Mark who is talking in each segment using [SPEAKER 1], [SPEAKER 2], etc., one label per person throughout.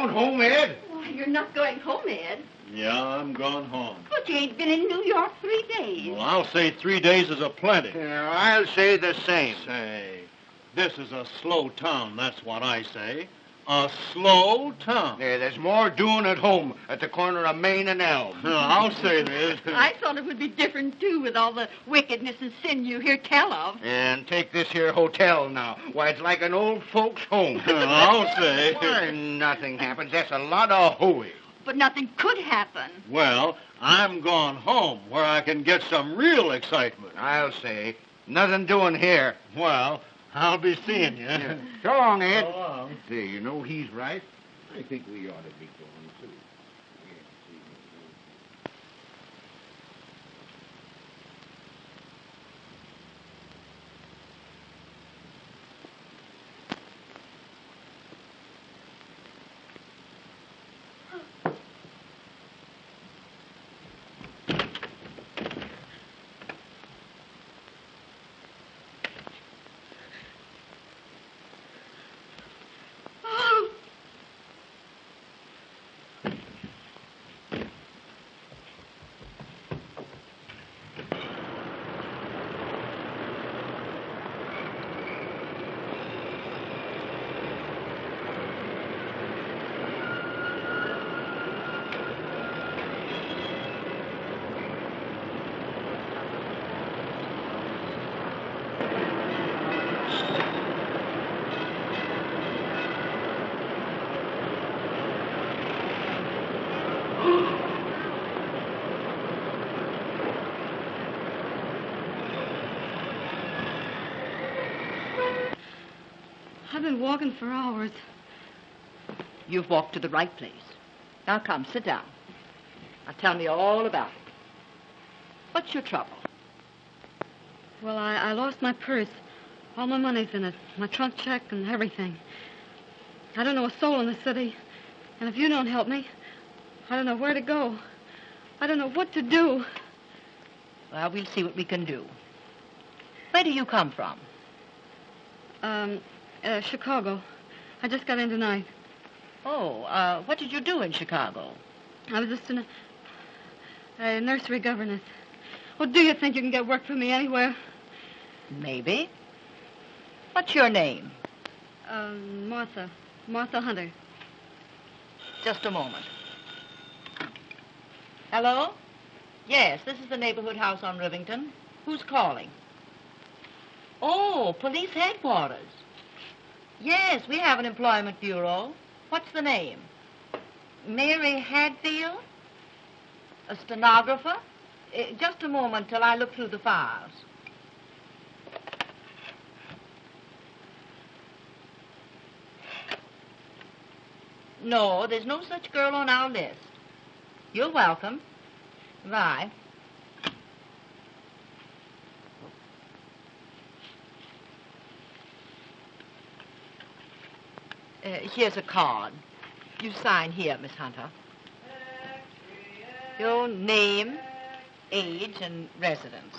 [SPEAKER 1] going home, Ed?
[SPEAKER 2] Why, you're not going home, Ed.
[SPEAKER 3] Yeah, I'm going home.
[SPEAKER 2] But you ain't been in New York 3 days.
[SPEAKER 3] Well, I'll say 3 days is a plenty.
[SPEAKER 1] Yeah, I'll say the same.
[SPEAKER 3] Say, this is a slow town, that's what I say. A slow town.
[SPEAKER 1] Yeah, there's more doing at home at the corner of Main and Elm.
[SPEAKER 3] I'll say this.
[SPEAKER 2] I thought it would be different, too, with all the wickedness and sin you hear tell of.
[SPEAKER 1] And take this here hotel now. Why, it's like an old folks' home.
[SPEAKER 3] I'll say.
[SPEAKER 1] Why, nothing happens. That's a lot of hooey.
[SPEAKER 2] But nothing could happen.
[SPEAKER 3] Well, I'm going home where I can get some real excitement.
[SPEAKER 1] I'll say. Nothing doing here.
[SPEAKER 3] Well, I'll be seeing you.
[SPEAKER 1] Yeah. So long, Ed.
[SPEAKER 3] So long.
[SPEAKER 1] Say, you know, he's right. I think we ought to be going, too.
[SPEAKER 2] I've been walking for hours. You've walked to the right place. Now come, sit down. Now tell me all about it. What's your trouble?
[SPEAKER 4] Well, I lost my purse. All my money's in it. My trunk check and everything. I don't know a soul in the city. And if you don't help me, I don't know where to go. I don't know what to do.
[SPEAKER 2] Well, we'll see what we can do. Where do you come from?
[SPEAKER 4] Chicago. I just got in tonight.
[SPEAKER 2] Oh, what did you do in Chicago?
[SPEAKER 4] I was just a nursery governess. Well, do you think you can get work for me anywhere?
[SPEAKER 2] Maybe. What's your name?
[SPEAKER 4] Martha. Martha Hunter.
[SPEAKER 2] Just a moment. Hello? Yes, this is the neighborhood house on Rivington. Who's calling? Oh, police headquarters. Yes, we have an employment bureau. What's the name? Mary Hadfield? A stenographer? Just a moment till I look through the files. No, there's no such girl on our list. You're welcome. Bye. Here's a card. You sign here, Miss Hunter. Your name, age, and residence.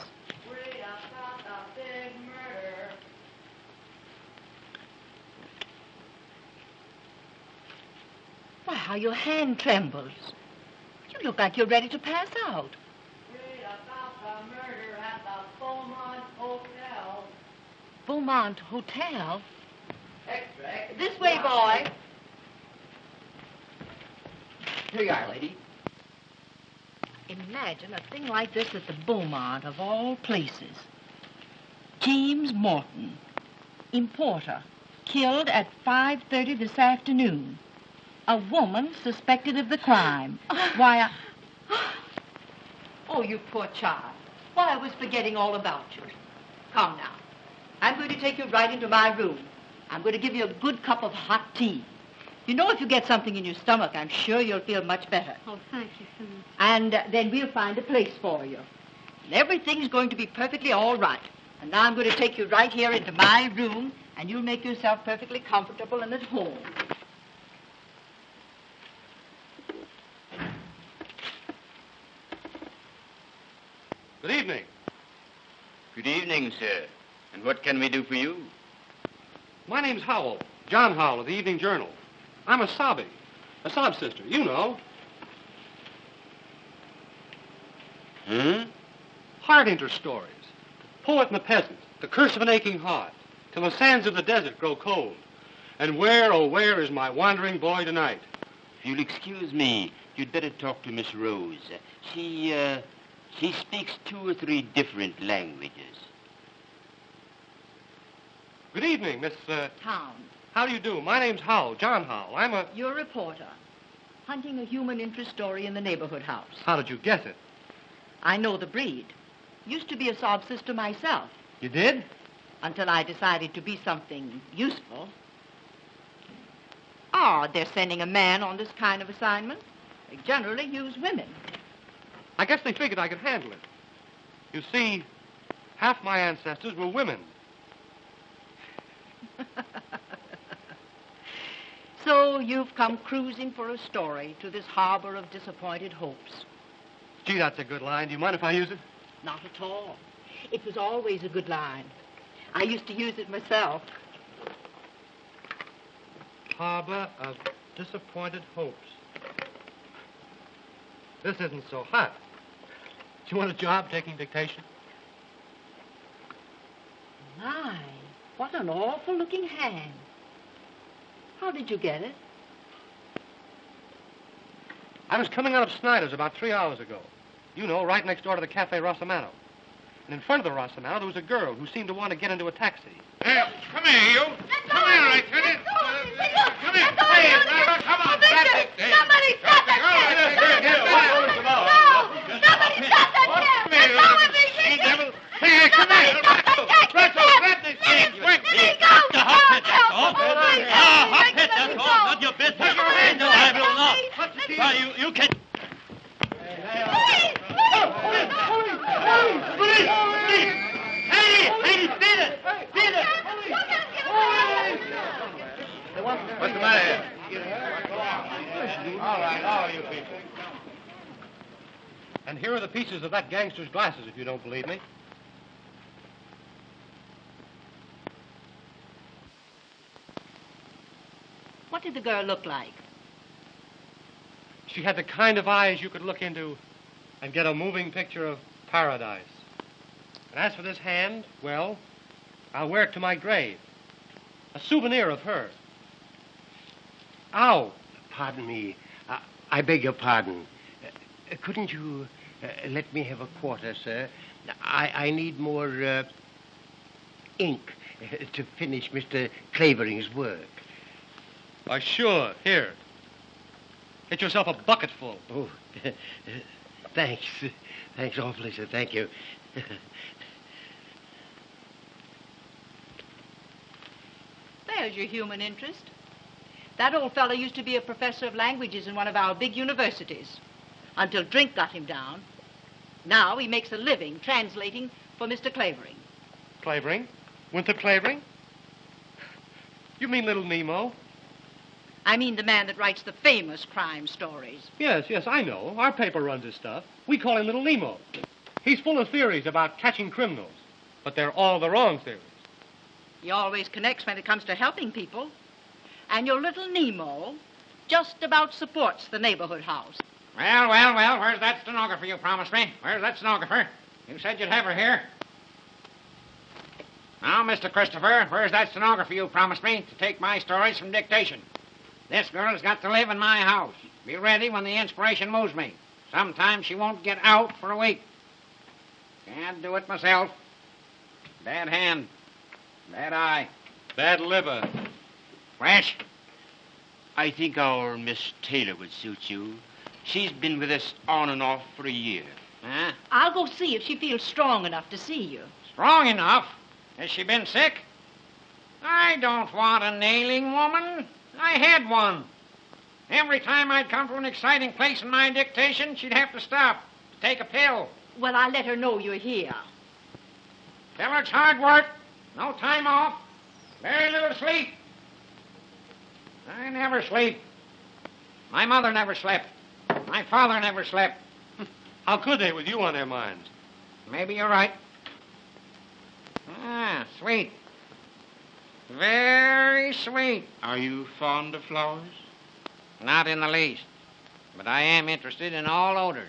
[SPEAKER 2] Why, how your hand trembles. You look like you're ready to pass out.
[SPEAKER 5] Read about the murder at the Beaumont Hotel.
[SPEAKER 2] Beaumont Hotel?
[SPEAKER 5] Extract.
[SPEAKER 2] This way, boy.
[SPEAKER 1] Here you are, lady.
[SPEAKER 2] Imagine a thing like this at the Beaumont, of all places. James Morton, importer, killed at 5:30 this afternoon. A woman suspected of the crime. Why, Oh, you poor child. Why, I was forgetting all about you. Come now. I'm going to take you right into my room. I'm going to give you a good cup of hot tea. You know, if you get something in your stomach, I'm sure you'll feel much better.
[SPEAKER 4] Oh, thank you so much.
[SPEAKER 2] And then we'll find a place for you. And everything's going to be perfectly all right. And now I'm going to take you right here into my room, and you'll make yourself perfectly comfortable and at home.
[SPEAKER 1] Good evening.
[SPEAKER 6] Good evening, sir. And what can we do for you?
[SPEAKER 7] My name's Howell, John Howell of the Evening Journal. I'm a sobby. A sob sister, you know.
[SPEAKER 3] Hmm?
[SPEAKER 7] Heart interest stories. The poet and the peasant. The curse of an aching heart. Till the sands of the desert grow cold. And where, oh, where is my wandering boy tonight?
[SPEAKER 6] If you'll excuse me, you'd better talk to Miss Rose. She speaks 2 or 3 different languages.
[SPEAKER 7] Good evening, Miss,
[SPEAKER 2] Town.
[SPEAKER 7] How do you do? My name's Howell, John Howell. I'm a...
[SPEAKER 2] You're a reporter. Hunting a human interest story in the neighborhood house.
[SPEAKER 7] How did you guess it?
[SPEAKER 2] I know the breed. Used to be a sob sister myself.
[SPEAKER 7] You did?
[SPEAKER 2] Until I decided to be something useful. Oh, they're sending a man on this kind of assignment. They generally use women.
[SPEAKER 7] I guess they figured I could handle it. You see, half my ancestors were women.
[SPEAKER 2] So you've come cruising for a story to this harbor of disappointed hopes.
[SPEAKER 7] Gee, that's a good line. Do you mind if I use it?
[SPEAKER 2] Not at all. It was always a good line. I used to use it myself.
[SPEAKER 7] Harbor of disappointed hopes. This isn't so hot. Do you want a job taking dictation?
[SPEAKER 2] My, what an awful-looking hand. How did you get it?
[SPEAKER 7] I was coming out of Snyder's about 3 hours ago. You know, right next door to the Cafe Rossamano. And in front of the Rossamano, there was a girl who seemed to want to get into a taxi.
[SPEAKER 3] Hey, come here, you. Come here, I tell you. Come here. Hey, come on.
[SPEAKER 5] Somebody stop that kid! No! Somebody stop that kid! Let go of me!
[SPEAKER 3] Hey, come here.
[SPEAKER 5] Rattle, let me go! Let me go!
[SPEAKER 8] The hot pit, that's all. Hot pit, that's all. Not your business. Put your hands up. I will not. Well, you can...
[SPEAKER 3] What's the matter here? All right, all you people.
[SPEAKER 7] And here are the pieces of that gangster's glasses, if you don't believe me.
[SPEAKER 2] What did the girl look like?
[SPEAKER 7] She had the kind of eyes you could look into and get a moving picture of paradise. And as for this hand, well, I'll wear it to my grave. A souvenir of her. Ow!
[SPEAKER 9] Pardon me. I beg your pardon. Couldn't you let me have a quarter, sir? I need more ink to finish Mr. Clavering's work.
[SPEAKER 7] Why, sure. Here. Get yourself a bucketful.
[SPEAKER 9] Oh, thanks. Thanks awfully, sir. Thank you.
[SPEAKER 2] There's your human interest. That old fellow used to be a professor of languages in one of our big universities, until drink got him down. Now he makes a living translating for Mr. Clavering.
[SPEAKER 7] Clavering? Winthrop Clavering? You mean Little Nemo?
[SPEAKER 2] I mean the man that writes the famous crime stories.
[SPEAKER 7] Yes, I know. Our paper runs his stuff. We call him Little Nemo. He's full of theories about catching criminals, but they're all the wrong theories.
[SPEAKER 2] He always connects when it comes to helping people. And your little Nemo just about supports the neighborhood house.
[SPEAKER 1] Well, where's that stenographer you promised me? Where's that stenographer? You said you'd have her here. Now, Mr. Christopher, where's that stenographer you promised me to take my stories from dictation? This girl's got to live in my house. Be ready when the inspiration moves me. Sometimes she won't get out for a week. Can't do it myself. Bad hand. Bad eye.
[SPEAKER 7] Bad liver.
[SPEAKER 1] Fresh?
[SPEAKER 6] I think our Miss Taylor would suit you. She's been with us on and off for a year.
[SPEAKER 1] Huh?
[SPEAKER 2] I'll go see if she feels strong enough to see you.
[SPEAKER 1] Strong enough? Has she been sick? I don't want a nailing woman. I had one. Every time I'd come to an exciting place in my dictation, she'd have to stop to take a pill.
[SPEAKER 2] Well, I'll let her know you're here.
[SPEAKER 1] Tell her it's hard work. No time off. Very little sleep. I never sleep. My mother never slept. My father never slept.
[SPEAKER 7] How could they with you on their minds?
[SPEAKER 1] Maybe you're right. Ah, sweet. Very sweet.
[SPEAKER 6] Are you fond of flowers?
[SPEAKER 1] Not in the least. But I am interested in all odors.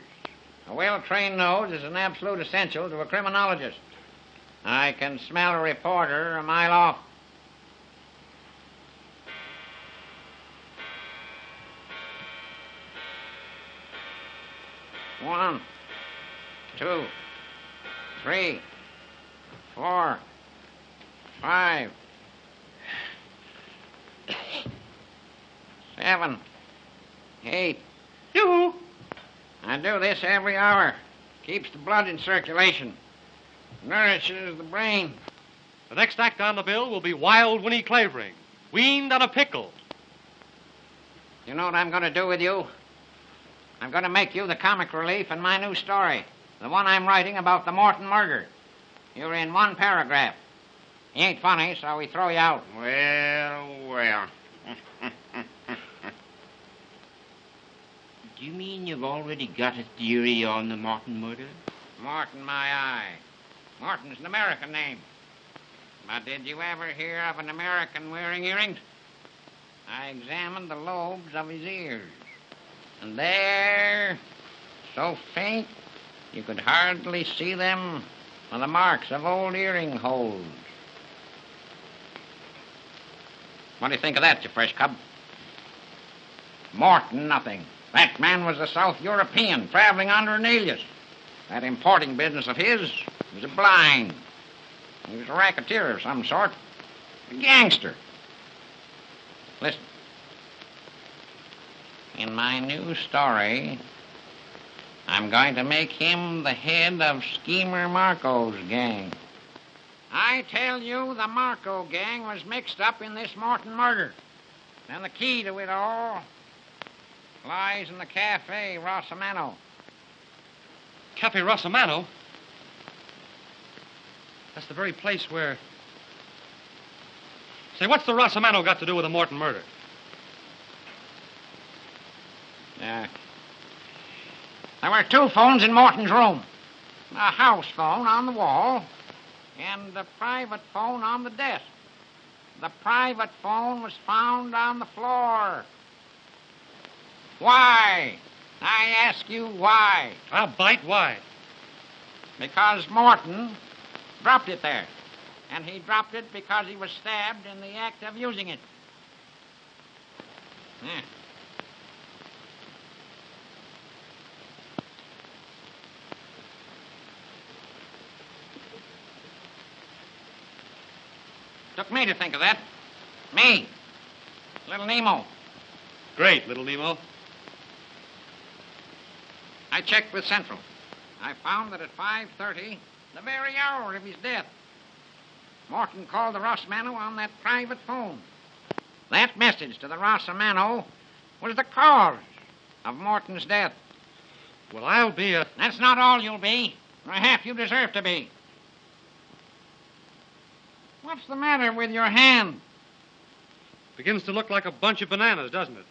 [SPEAKER 1] A well-trained nose is an absolute essential to a criminologist. I can smell a reporter a mile off. One, 2, 3, 4, 5, 7, 8.
[SPEAKER 7] Yoo-hoo!
[SPEAKER 1] I do this every hour. Keeps the blood in circulation. Nourishes the brain.
[SPEAKER 7] The next act on the bill will be Wild Winnie Clavering, weaned on a pickle.
[SPEAKER 1] You know what I'm going to do with you? I'm going to make you the comic relief in my new story. The one I'm writing about the Morton murder. You're in one paragraph. You ain't funny, so we throw you out.
[SPEAKER 6] Well. Do you mean you've already got a theory on the Morton murder?
[SPEAKER 1] Morton, my eye. Morton's an American name. But did you ever hear of an American wearing earrings? I examined the lobes of his ears. And there, so faint, you could hardly see them, were the marks of old earring holes. What do you think of that, you fresh cub? Morton, nothing. That man was a South European traveling under an alias. That importing business of his was a blind. He was a racketeer of some sort. A gangster. Listen. In my new story, I'm going to make him the head of Schemer Marco's gang. I tell you, the Marco gang was mixed up in this Morton murder. And the key to it all lies in the Cafe Rossamano.
[SPEAKER 7] Cafe Rossamano? That's the very place where... Say, what's the Rossamano got to do with the Morton murder?
[SPEAKER 1] There were 2 phones in Morton's room. A house phone on the wall and a private phone on the desk. The private phone was found on the floor. Why? I ask you why.
[SPEAKER 7] I'll bite. Why?
[SPEAKER 1] Because Morton dropped it there. And he dropped it because he was stabbed in the act of using it. Yeah. Took me to think of that. Me. Little Nemo.
[SPEAKER 7] Great, little Nemo.
[SPEAKER 1] I checked with Central. I found that at 5:30, the very hour of his death, Morton called the Rossamano on that private phone. That message to the Rossamano was the cause of Morton's death.
[SPEAKER 7] Well, I'll be a...
[SPEAKER 1] That's not all you'll be, or half you deserve to be. What's the matter with your hand?
[SPEAKER 7] Begins to look like a bunch of bananas, doesn't it?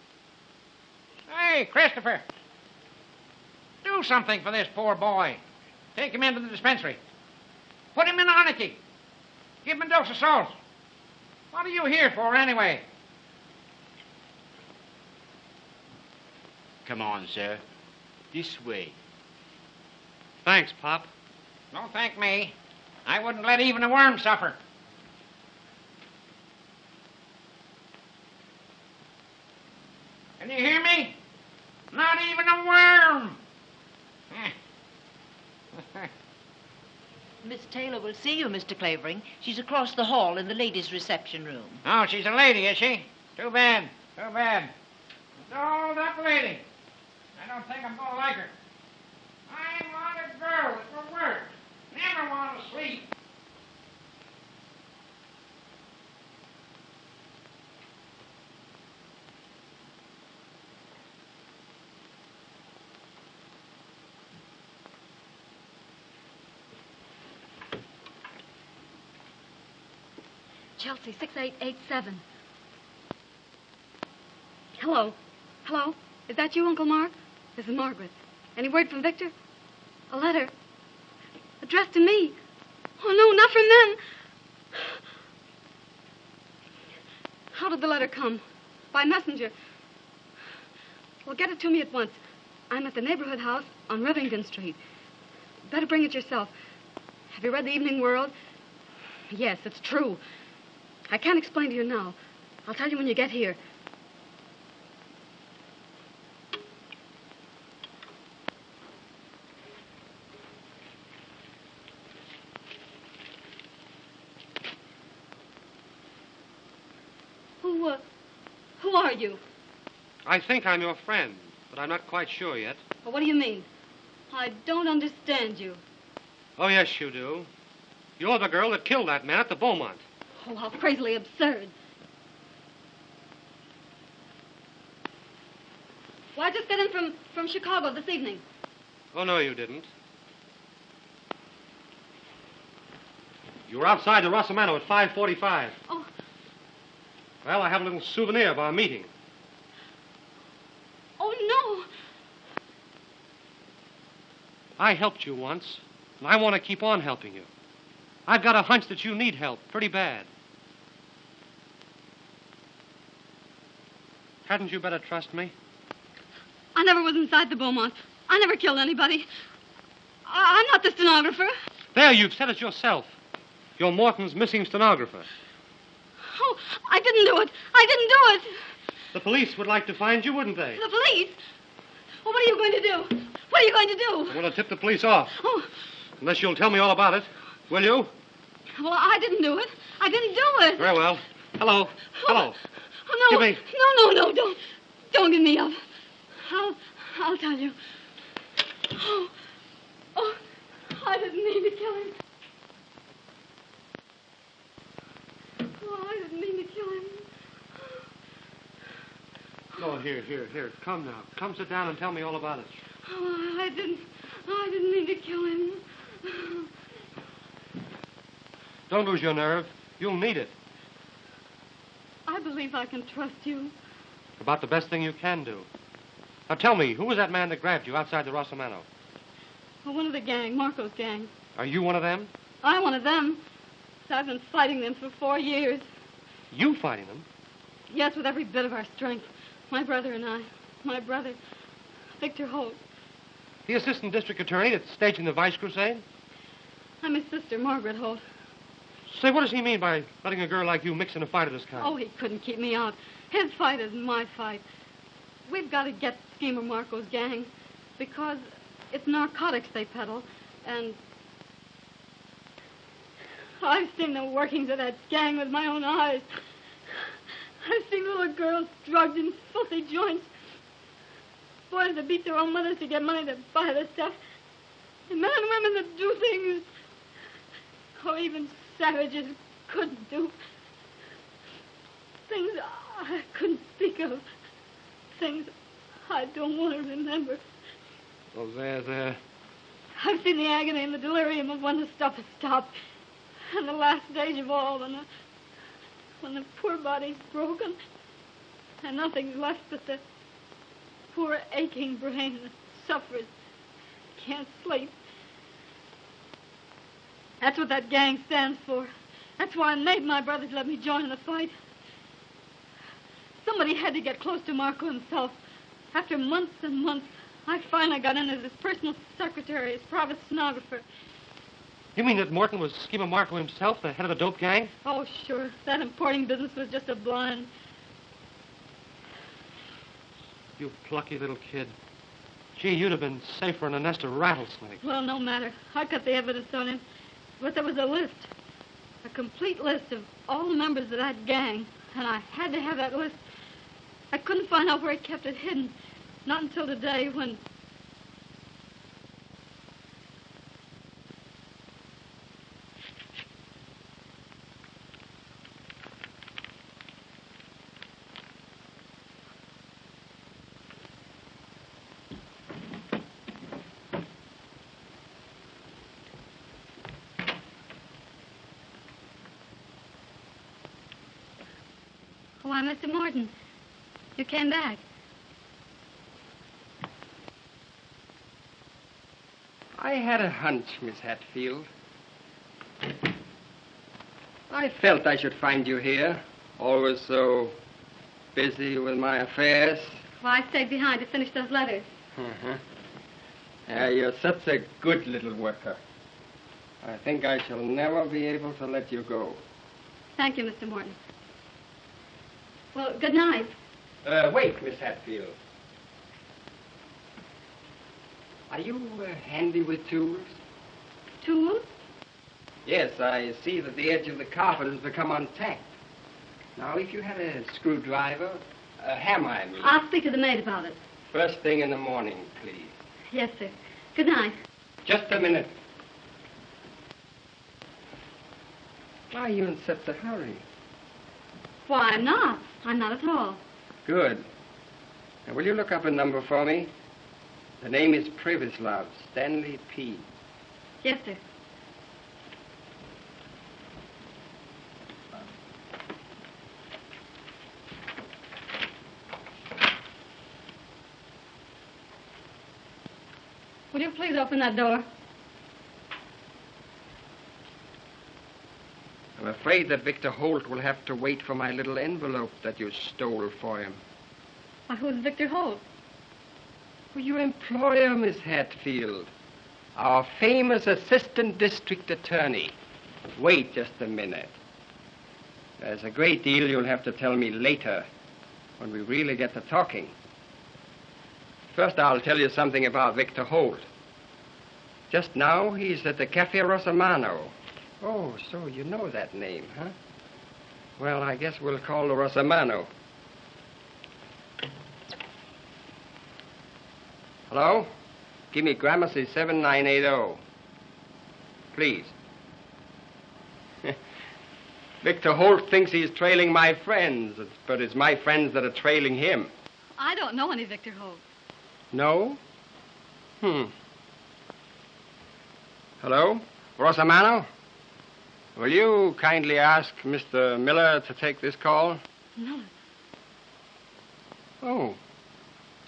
[SPEAKER 1] Hey, Christopher. Do something for this poor boy. Take him into the dispensary. Put him in Arnicky. Give him a dose of salt. What are you here for, anyway?
[SPEAKER 6] Come on, sir. This way.
[SPEAKER 7] Thanks, Pop.
[SPEAKER 1] Don't thank me. I wouldn't let even a worm suffer. Can you hear me? Not even a worm.
[SPEAKER 2] Miss Taylor will see you, Mr. Clavering. She's across the hall in the ladies' reception room.
[SPEAKER 1] Oh, she's a lady, is she? Too bad. Too bad. Dolled up lady. I don't think I'm going to like her. I want a girl that will work. Never want to sleep.
[SPEAKER 4] Chelsea, 6887. Hello. Hello? Is that you, Uncle Mark? This is Margaret. Any word from Victor? A letter? Addressed to me? Oh, no, not from them. How did the letter come? By messenger. Well, get it to me at once. I'm at the neighborhood house on Rivington Street. Better bring it yourself. Have you read the Evening World? Yes, it's true. I can't explain to you now. I'll tell you when you get here. Who are you?
[SPEAKER 7] I think I'm your friend, but I'm not quite sure yet.
[SPEAKER 4] Well, what do you mean? I don't understand you.
[SPEAKER 7] Oh, yes, you do. You're the girl that killed that man at the Beaumont.
[SPEAKER 4] Oh, how crazily absurd. Well, I just got in from Chicago this evening.
[SPEAKER 7] Oh, no, you didn't. You were outside the Rosamano at 5:45.
[SPEAKER 4] Oh.
[SPEAKER 7] Well, I have a little souvenir of our meeting.
[SPEAKER 4] Oh, no.
[SPEAKER 7] I helped you once, and I want to keep on helping you. I've got a hunch that you need help pretty bad. Hadn't you better trust me?
[SPEAKER 4] I never was inside the Beaumont. I never killed anybody. I'm not the stenographer.
[SPEAKER 7] There, you've said it yourself. You're Morton's missing stenographer.
[SPEAKER 4] Oh, I didn't do it. I didn't do it.
[SPEAKER 7] The police would like to find you, wouldn't they?
[SPEAKER 4] The police? Well, what are you going to do? What are you going to do?
[SPEAKER 7] I'm going to tip the police off.
[SPEAKER 4] Oh.
[SPEAKER 7] Unless you'll tell me all about it. Will you?
[SPEAKER 4] Well, I didn't do it. I didn't do it.
[SPEAKER 7] Very well. Hello. Hello.
[SPEAKER 4] Oh, no.
[SPEAKER 7] Give me...
[SPEAKER 4] No. Don't give me up. I'll tell you. Oh, I didn't mean to kill him. Oh, I didn't mean to kill him.
[SPEAKER 7] Oh, here. Come now. Come sit down and tell me all about it.
[SPEAKER 4] Oh, I didn't mean to kill him.
[SPEAKER 7] Don't lose your nerve. You'll need it.
[SPEAKER 4] I believe I can trust you.
[SPEAKER 7] About the best thing you can do. Now tell me, who was that man that grabbed you outside the Rosamano?
[SPEAKER 4] Well, one of the gang, Marco's gang.
[SPEAKER 7] Are you one of them?
[SPEAKER 4] I'm one of them. I've been fighting them for 4 years.
[SPEAKER 7] You fighting them?
[SPEAKER 4] Yes, with every bit of our strength. My brother and I. My brother, Victor Holt.
[SPEAKER 7] The assistant district attorney that's staging the Vice Crusade?
[SPEAKER 4] I'm his sister, Margaret Holt.
[SPEAKER 7] Say, what does he mean by letting a girl like you mix in a fight of this kind?
[SPEAKER 4] Oh, he couldn't keep me out. His fight isn't my fight. We've got to get Schemer Marco's gang because it's narcotics they peddle, and I've seen the workings of that gang with my own eyes. I've seen little girls drugged in filthy joints, boys that beat their own mothers to get money to buy the stuff, and men and women that do things, or even savages couldn't do. Things I couldn't speak of. Things I don't want to remember.
[SPEAKER 7] Oh, there.
[SPEAKER 4] I've seen the agony and the delirium of when the stuff has stopped. And the last stage of all, when the poor body's broken and nothing's left but the poor aching brain that suffers, can't sleep. That's what that gang stands for. That's why Ned and my brothers let me join in the fight. Somebody had to get close to Marco himself. After months and months, I finally got in as his personal secretary, his private stenographer.
[SPEAKER 7] You mean that Morton was Schemer Marco himself, the head of the dope gang?
[SPEAKER 4] Oh, sure. That importing business was just a blind.
[SPEAKER 7] You plucky little kid. Gee, you'd have been safer in a nest of rattlesnakes.
[SPEAKER 4] Well, no matter. I got the evidence on him. But there was a list. A complete list of all the members of that gang. And I had to have that list. I couldn't find out where he kept it hidden. Not until today when... Why, Mr. Morton, you came back.
[SPEAKER 9] I had a hunch, Miss Hatfield. I felt I should find you here, always so busy with my affairs.
[SPEAKER 4] Well, I stayed behind to finish those letters.
[SPEAKER 10] You're such a good little worker. I think I shall never be able to let you go.
[SPEAKER 4] Thank you, Mr. Morton. Well, good night.
[SPEAKER 10] Wait, Miss Hatfield. Are you handy with tools?
[SPEAKER 4] Tools?
[SPEAKER 10] Yes, I see that the edge of the carpet has become untacked. Now, if you had a screwdriver, a hammer, I mean.
[SPEAKER 4] I'll speak to the maid about it.
[SPEAKER 10] First thing in the morning, please.
[SPEAKER 4] Yes, sir. Good night.
[SPEAKER 10] Just a minute. Why are you in such a hurry?
[SPEAKER 4] Why, I'm not. I'm not at all.
[SPEAKER 10] Good. Now, will you look up a number for me? The name is Privislov, Stanley P.
[SPEAKER 4] Yes, sir. Will you please open that door?
[SPEAKER 10] I'm afraid that Victor Holt will have to wait for my little envelope that you stole for him.
[SPEAKER 4] Why, who's Victor Holt?
[SPEAKER 10] Well, your employer, Miss Hatfield. Our famous assistant district attorney. Wait just a minute. There's a great deal you'll have to tell me later, when we really get to talking. First, I'll tell you something about Victor Holt. Just now, he's at the Cafe Rosamano. Oh, so you know that name, huh? Well, I guess we'll call the Rosamano. Hello? Give me Gramercy 7980. Please. Victor Holt thinks he's trailing my friends, but it's my friends that are trailing him.
[SPEAKER 4] I don't know any Victor Holt.
[SPEAKER 10] No? Hello? Rosamano? Will you kindly ask Mr. Miller to take this call?
[SPEAKER 4] No.
[SPEAKER 10] Oh.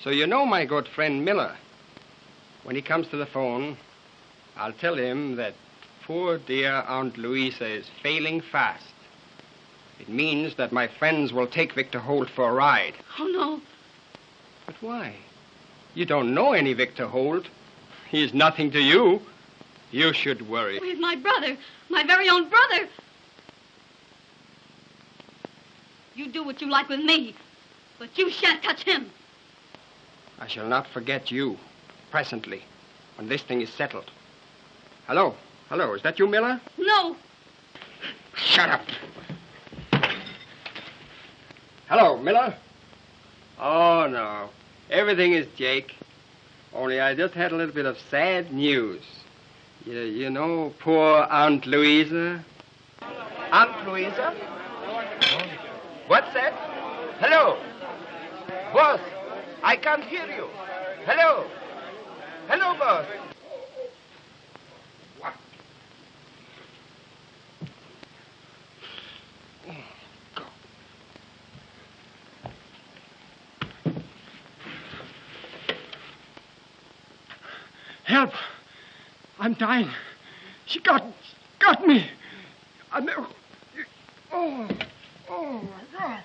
[SPEAKER 10] So you know my good friend Miller. When he comes to the phone, I'll tell him that poor dear Aunt Louisa is failing fast. It means that my friends will take Victor Holt for a ride.
[SPEAKER 4] Oh, no.
[SPEAKER 10] But why? You don't know any Victor Holt. He's nothing to you. You should worry.
[SPEAKER 4] He's my brother. My very own brother. You do what you like with me, but you shan't touch him.
[SPEAKER 10] I shall not forget you, presently, when this thing is settled. Hello? Hello, is that you, Miller?
[SPEAKER 4] No.
[SPEAKER 10] Shut up. Hello, Miller? Oh, no. Everything is Jake. Only I just had a little bit of sad news. You know poor Aunt Louisa? Aunt Louisa? What's that? Hello? Boss, I can't hear you. Hello? Hello, boss. What? Go.
[SPEAKER 9] Help! I'm dying. She got me. Oh, my God.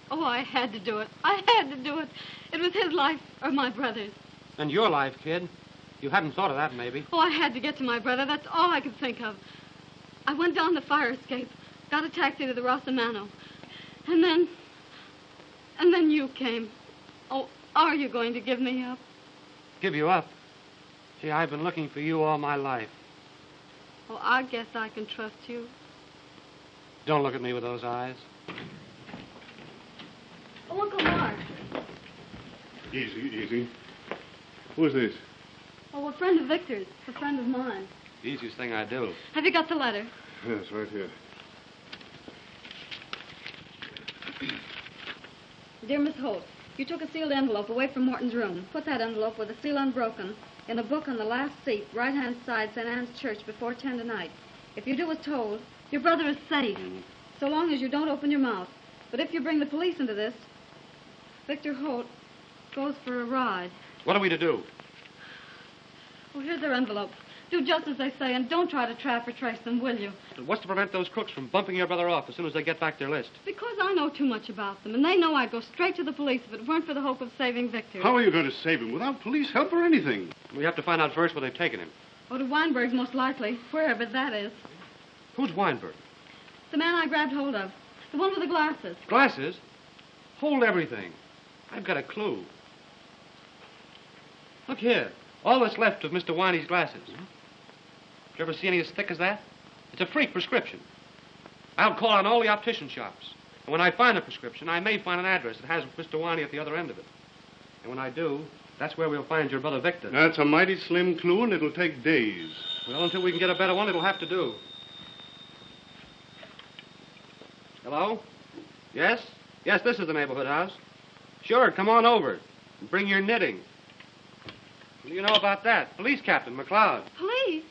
[SPEAKER 4] Oh, I had to do it. I had to do it. It was his life or my brother's.
[SPEAKER 7] And your life, kid. You hadn't thought of that, maybe.
[SPEAKER 4] Oh, I had to get to my brother. That's all I could think of. I went down the fire escape, got a taxi to the Rosamano. And then you came. Oh, are you going to give me up?
[SPEAKER 7] Give you up? Gee, I've been looking for you all my life.
[SPEAKER 4] Oh, I guess I can trust you.
[SPEAKER 7] Don't look at me with those eyes.
[SPEAKER 4] Oh, Uncle Mark.
[SPEAKER 11] Easy. Who is this?
[SPEAKER 4] Oh, a friend of Victor's. A friend of mine.
[SPEAKER 7] The easiest thing I do.
[SPEAKER 4] Have you got the letter?
[SPEAKER 11] Yes, right here.
[SPEAKER 4] Dear Miss Holt, you took a sealed envelope away from Morton's room. Put that envelope with the seal unbroken in a book on the last seat, right-hand side, St. Anne's Church, before 10 tonight. If you do as told, your brother is safe, so long as you don't open your mouth. But if you bring the police into this, Victor Holt goes for a ride.
[SPEAKER 7] What are we to do?
[SPEAKER 4] Oh, here's their envelope. Do just as they say and don't try to trap or trace them, will you?
[SPEAKER 7] What's to prevent those crooks from bumping your brother off as soon as they get back their list?
[SPEAKER 4] Because I know too much about them, and they know I'd go straight to the police if it weren't for the hope of saving Victor.
[SPEAKER 11] How are you going to save him without police help or anything?
[SPEAKER 7] We have to find out first where they've taken him.
[SPEAKER 4] Oh, to Weinberg's most likely, wherever that is.
[SPEAKER 7] Who's Weinberg?
[SPEAKER 4] The man I grabbed hold of. The one with the glasses.
[SPEAKER 7] Glasses? Hold everything. I've got a clue. Look here. All that's left of Mr. Winey's glasses. Did you ever see any as thick as that? It's a freak prescription. I'll call on all the optician shops. And when I find a prescription, I may find an address that has Mr. Winey at the other end of it. And when I do, that's where we'll find your brother Victor.
[SPEAKER 11] That's a mighty slim clue, and it'll take days.
[SPEAKER 7] Well, until we can get a better one, it'll have to do. Hello? Yes? Yes, this is the neighborhood house. Sure, come on over. And bring your knitting. What do you know about that? Police Captain McLeod.
[SPEAKER 4] Police?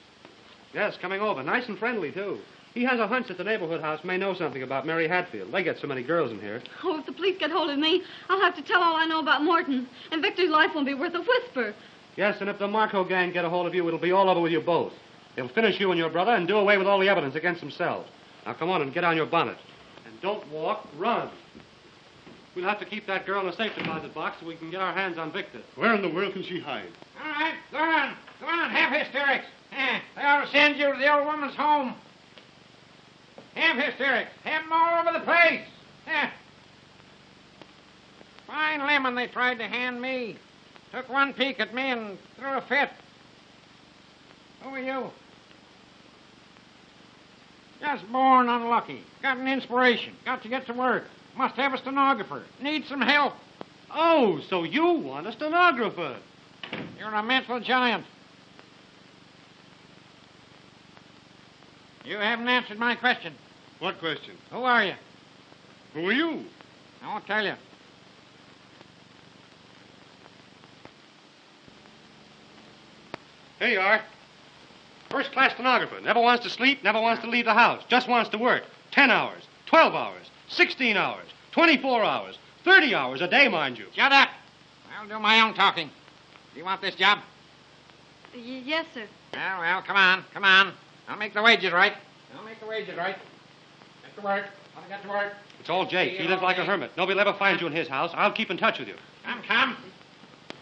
[SPEAKER 7] Yes, coming over. Nice and friendly, too. He has a hunch that the neighborhood house may know something about Mary Hatfield. They get so many girls in here.
[SPEAKER 4] Oh, if the police get hold of me, I'll have to tell all I know about Morton. And Victor's life won't be worth a whisper.
[SPEAKER 7] Yes, and if the Marco gang get a hold of you, it'll be all over with you both. They'll finish you and your brother and do away with all the evidence against themselves. Now, come on and get on your bonnet. And don't walk, run. We'll have to keep that girl in a safe deposit box so we can get our hands on Victor.
[SPEAKER 11] Where in the world can she hide?
[SPEAKER 1] All right, go on. Go on, have hysterics. They ought to send you to the old woman's home. Have hysterics. Have them all over the place. Fine lemon they tried to hand me. Took one peek at me and threw a fit. Who are you? Just born unlucky. Got an inspiration. Got to get to work. Must have a stenographer. Need some help.
[SPEAKER 7] Oh, so you want a stenographer.
[SPEAKER 1] You're a mental giant. You haven't answered my question.
[SPEAKER 11] What question?
[SPEAKER 1] Who are you?
[SPEAKER 11] Who are you?
[SPEAKER 1] I won't tell you.
[SPEAKER 7] Here you are. First-class stenographer. Never wants to sleep, never wants to leave the house. Just wants to work. 10 hours, 12 hours, 16 hours, 24 hours, 30 hours a day, mind you.
[SPEAKER 1] Shut up. I'll do my own talking. Do you want this job?
[SPEAKER 4] Yes, sir.
[SPEAKER 1] Well, come on, come on. I'll make the wages right. Get to work. I'll get to work.
[SPEAKER 7] It's all Jake. He lives like a hermit. Nobody'll ever find you in his house. I'll keep in touch with you.
[SPEAKER 1] Come.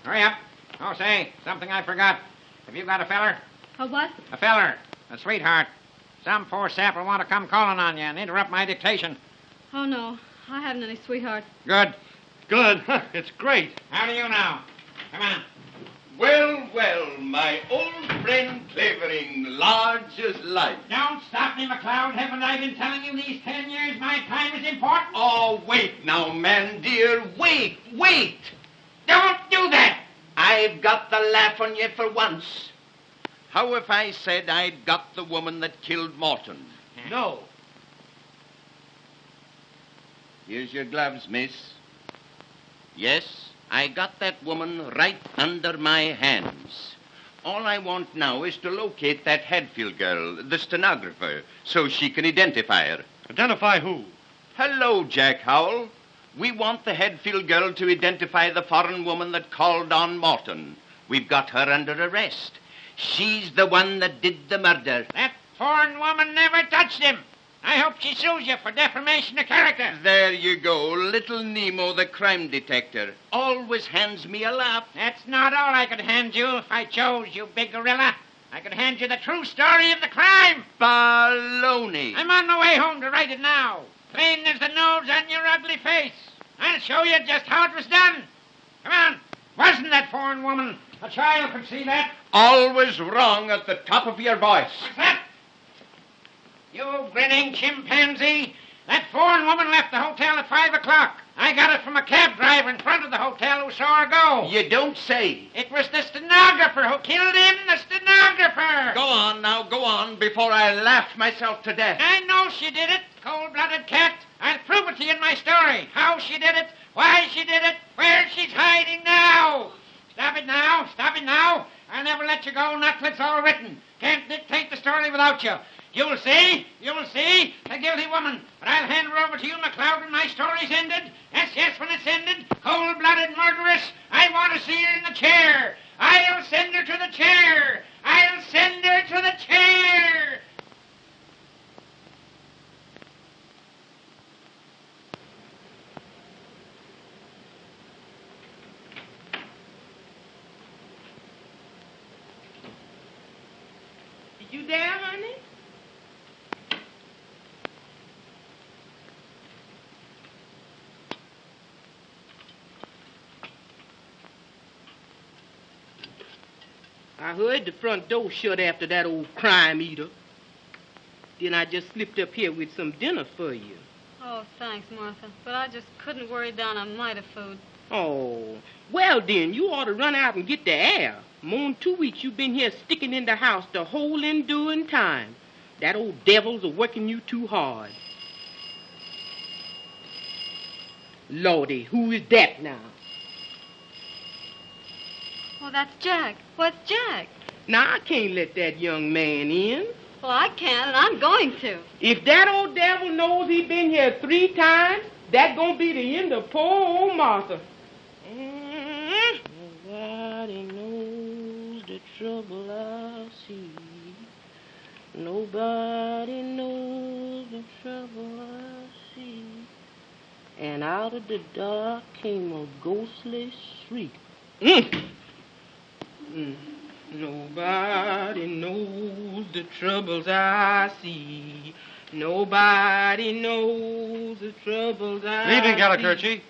[SPEAKER 1] Hurry up. Oh, say, something I forgot. Have you got a feller?
[SPEAKER 4] A what?
[SPEAKER 1] A feller. A sweetheart. Some poor sap will want to come calling on you and interrupt my dictation.
[SPEAKER 4] Oh, no. I haven't any sweetheart.
[SPEAKER 1] Good.
[SPEAKER 7] Good. It's great.
[SPEAKER 1] How do you know? Come on.
[SPEAKER 6] Well, my old friend Clavering, large as life.
[SPEAKER 1] Don't stop me, McLeod. Haven't I been telling you these 10 years my time is important?
[SPEAKER 6] Oh, wait now, man, dear. Wait.
[SPEAKER 1] Don't do that.
[SPEAKER 6] I've got the laugh on you for once. How if I said I'd got the woman that killed Morton?
[SPEAKER 7] No.
[SPEAKER 6] Here's your gloves, miss. Yes, I got that woman right under my hands. All I want now is to locate that Hadfield girl, the stenographer, so she can identify her.
[SPEAKER 7] Identify who?
[SPEAKER 6] Hello, Jack Howell. We want the Hadfield girl to identify the foreign woman that called on Morton. We've got her under arrest. She's the one that did the murder.
[SPEAKER 1] That foreign woman never touched him. I hope she sues you for defamation of character.
[SPEAKER 6] There you go. Little Nemo, the crime detector, always hands me a laugh.
[SPEAKER 1] That's not all I could hand you if I chose, you big gorilla. I could hand you the true story of the crime.
[SPEAKER 6] Baloney.
[SPEAKER 1] I'm on my way home to write it now. Plain as the nose on your ugly face. I'll show you just how it was done. Come on. Wasn't that foreign woman? A child could see that.
[SPEAKER 6] Always wrong at the top of your voice.
[SPEAKER 1] What's that? You grinning chimpanzee. That foreign woman left the hotel at 5 o'clock. I got it from a cab driver in front of the hotel who saw her go.
[SPEAKER 6] You don't say.
[SPEAKER 1] It was the stenographer who killed him, the stenographer.
[SPEAKER 6] Go on, before I laugh myself to death.
[SPEAKER 1] I know she did it, cold-blooded cat. I'll prove it to you in my story. How she did it, why she did it, where she's hiding now. Stop it now. I'll never let you go, not till it's all written. Can't dictate the story without you. You'll see. You'll see. The guilty woman. But I'll hand her over to you, McLeod, when my story's ended. Yes, yes, when it's ended. Cold-blooded murderess. I want to see her in the chair. I'll send her to the chair. I'll send her to the chair.
[SPEAKER 12] You there, honey? I heard the front door shut after that old crime eater. Then I just slipped up here with some dinner for you.
[SPEAKER 4] Oh, thanks, Martha. But I just couldn't worry down a mite of food.
[SPEAKER 12] Oh, well then, you ought to run out and get the air. More than 2 weeks you've been here sticking in the house the whole enduring time. That old devil's a working you too hard. Lordy, who is that now?
[SPEAKER 4] Well, that's Jack. What's Jack?
[SPEAKER 12] Now, I can't let that young man in.
[SPEAKER 4] Well, I can, and I'm going to.
[SPEAKER 12] If that old devil knows he's been here 3 times, that's gonna be the end of poor old Martha. Nobody knows the trouble I see. Nobody knows the trouble I see. And out of the dark came a ghostly shriek. Nobody knows the troubles I see. Nobody knows the troubles I see.
[SPEAKER 7] Good evening, Gallicurchi.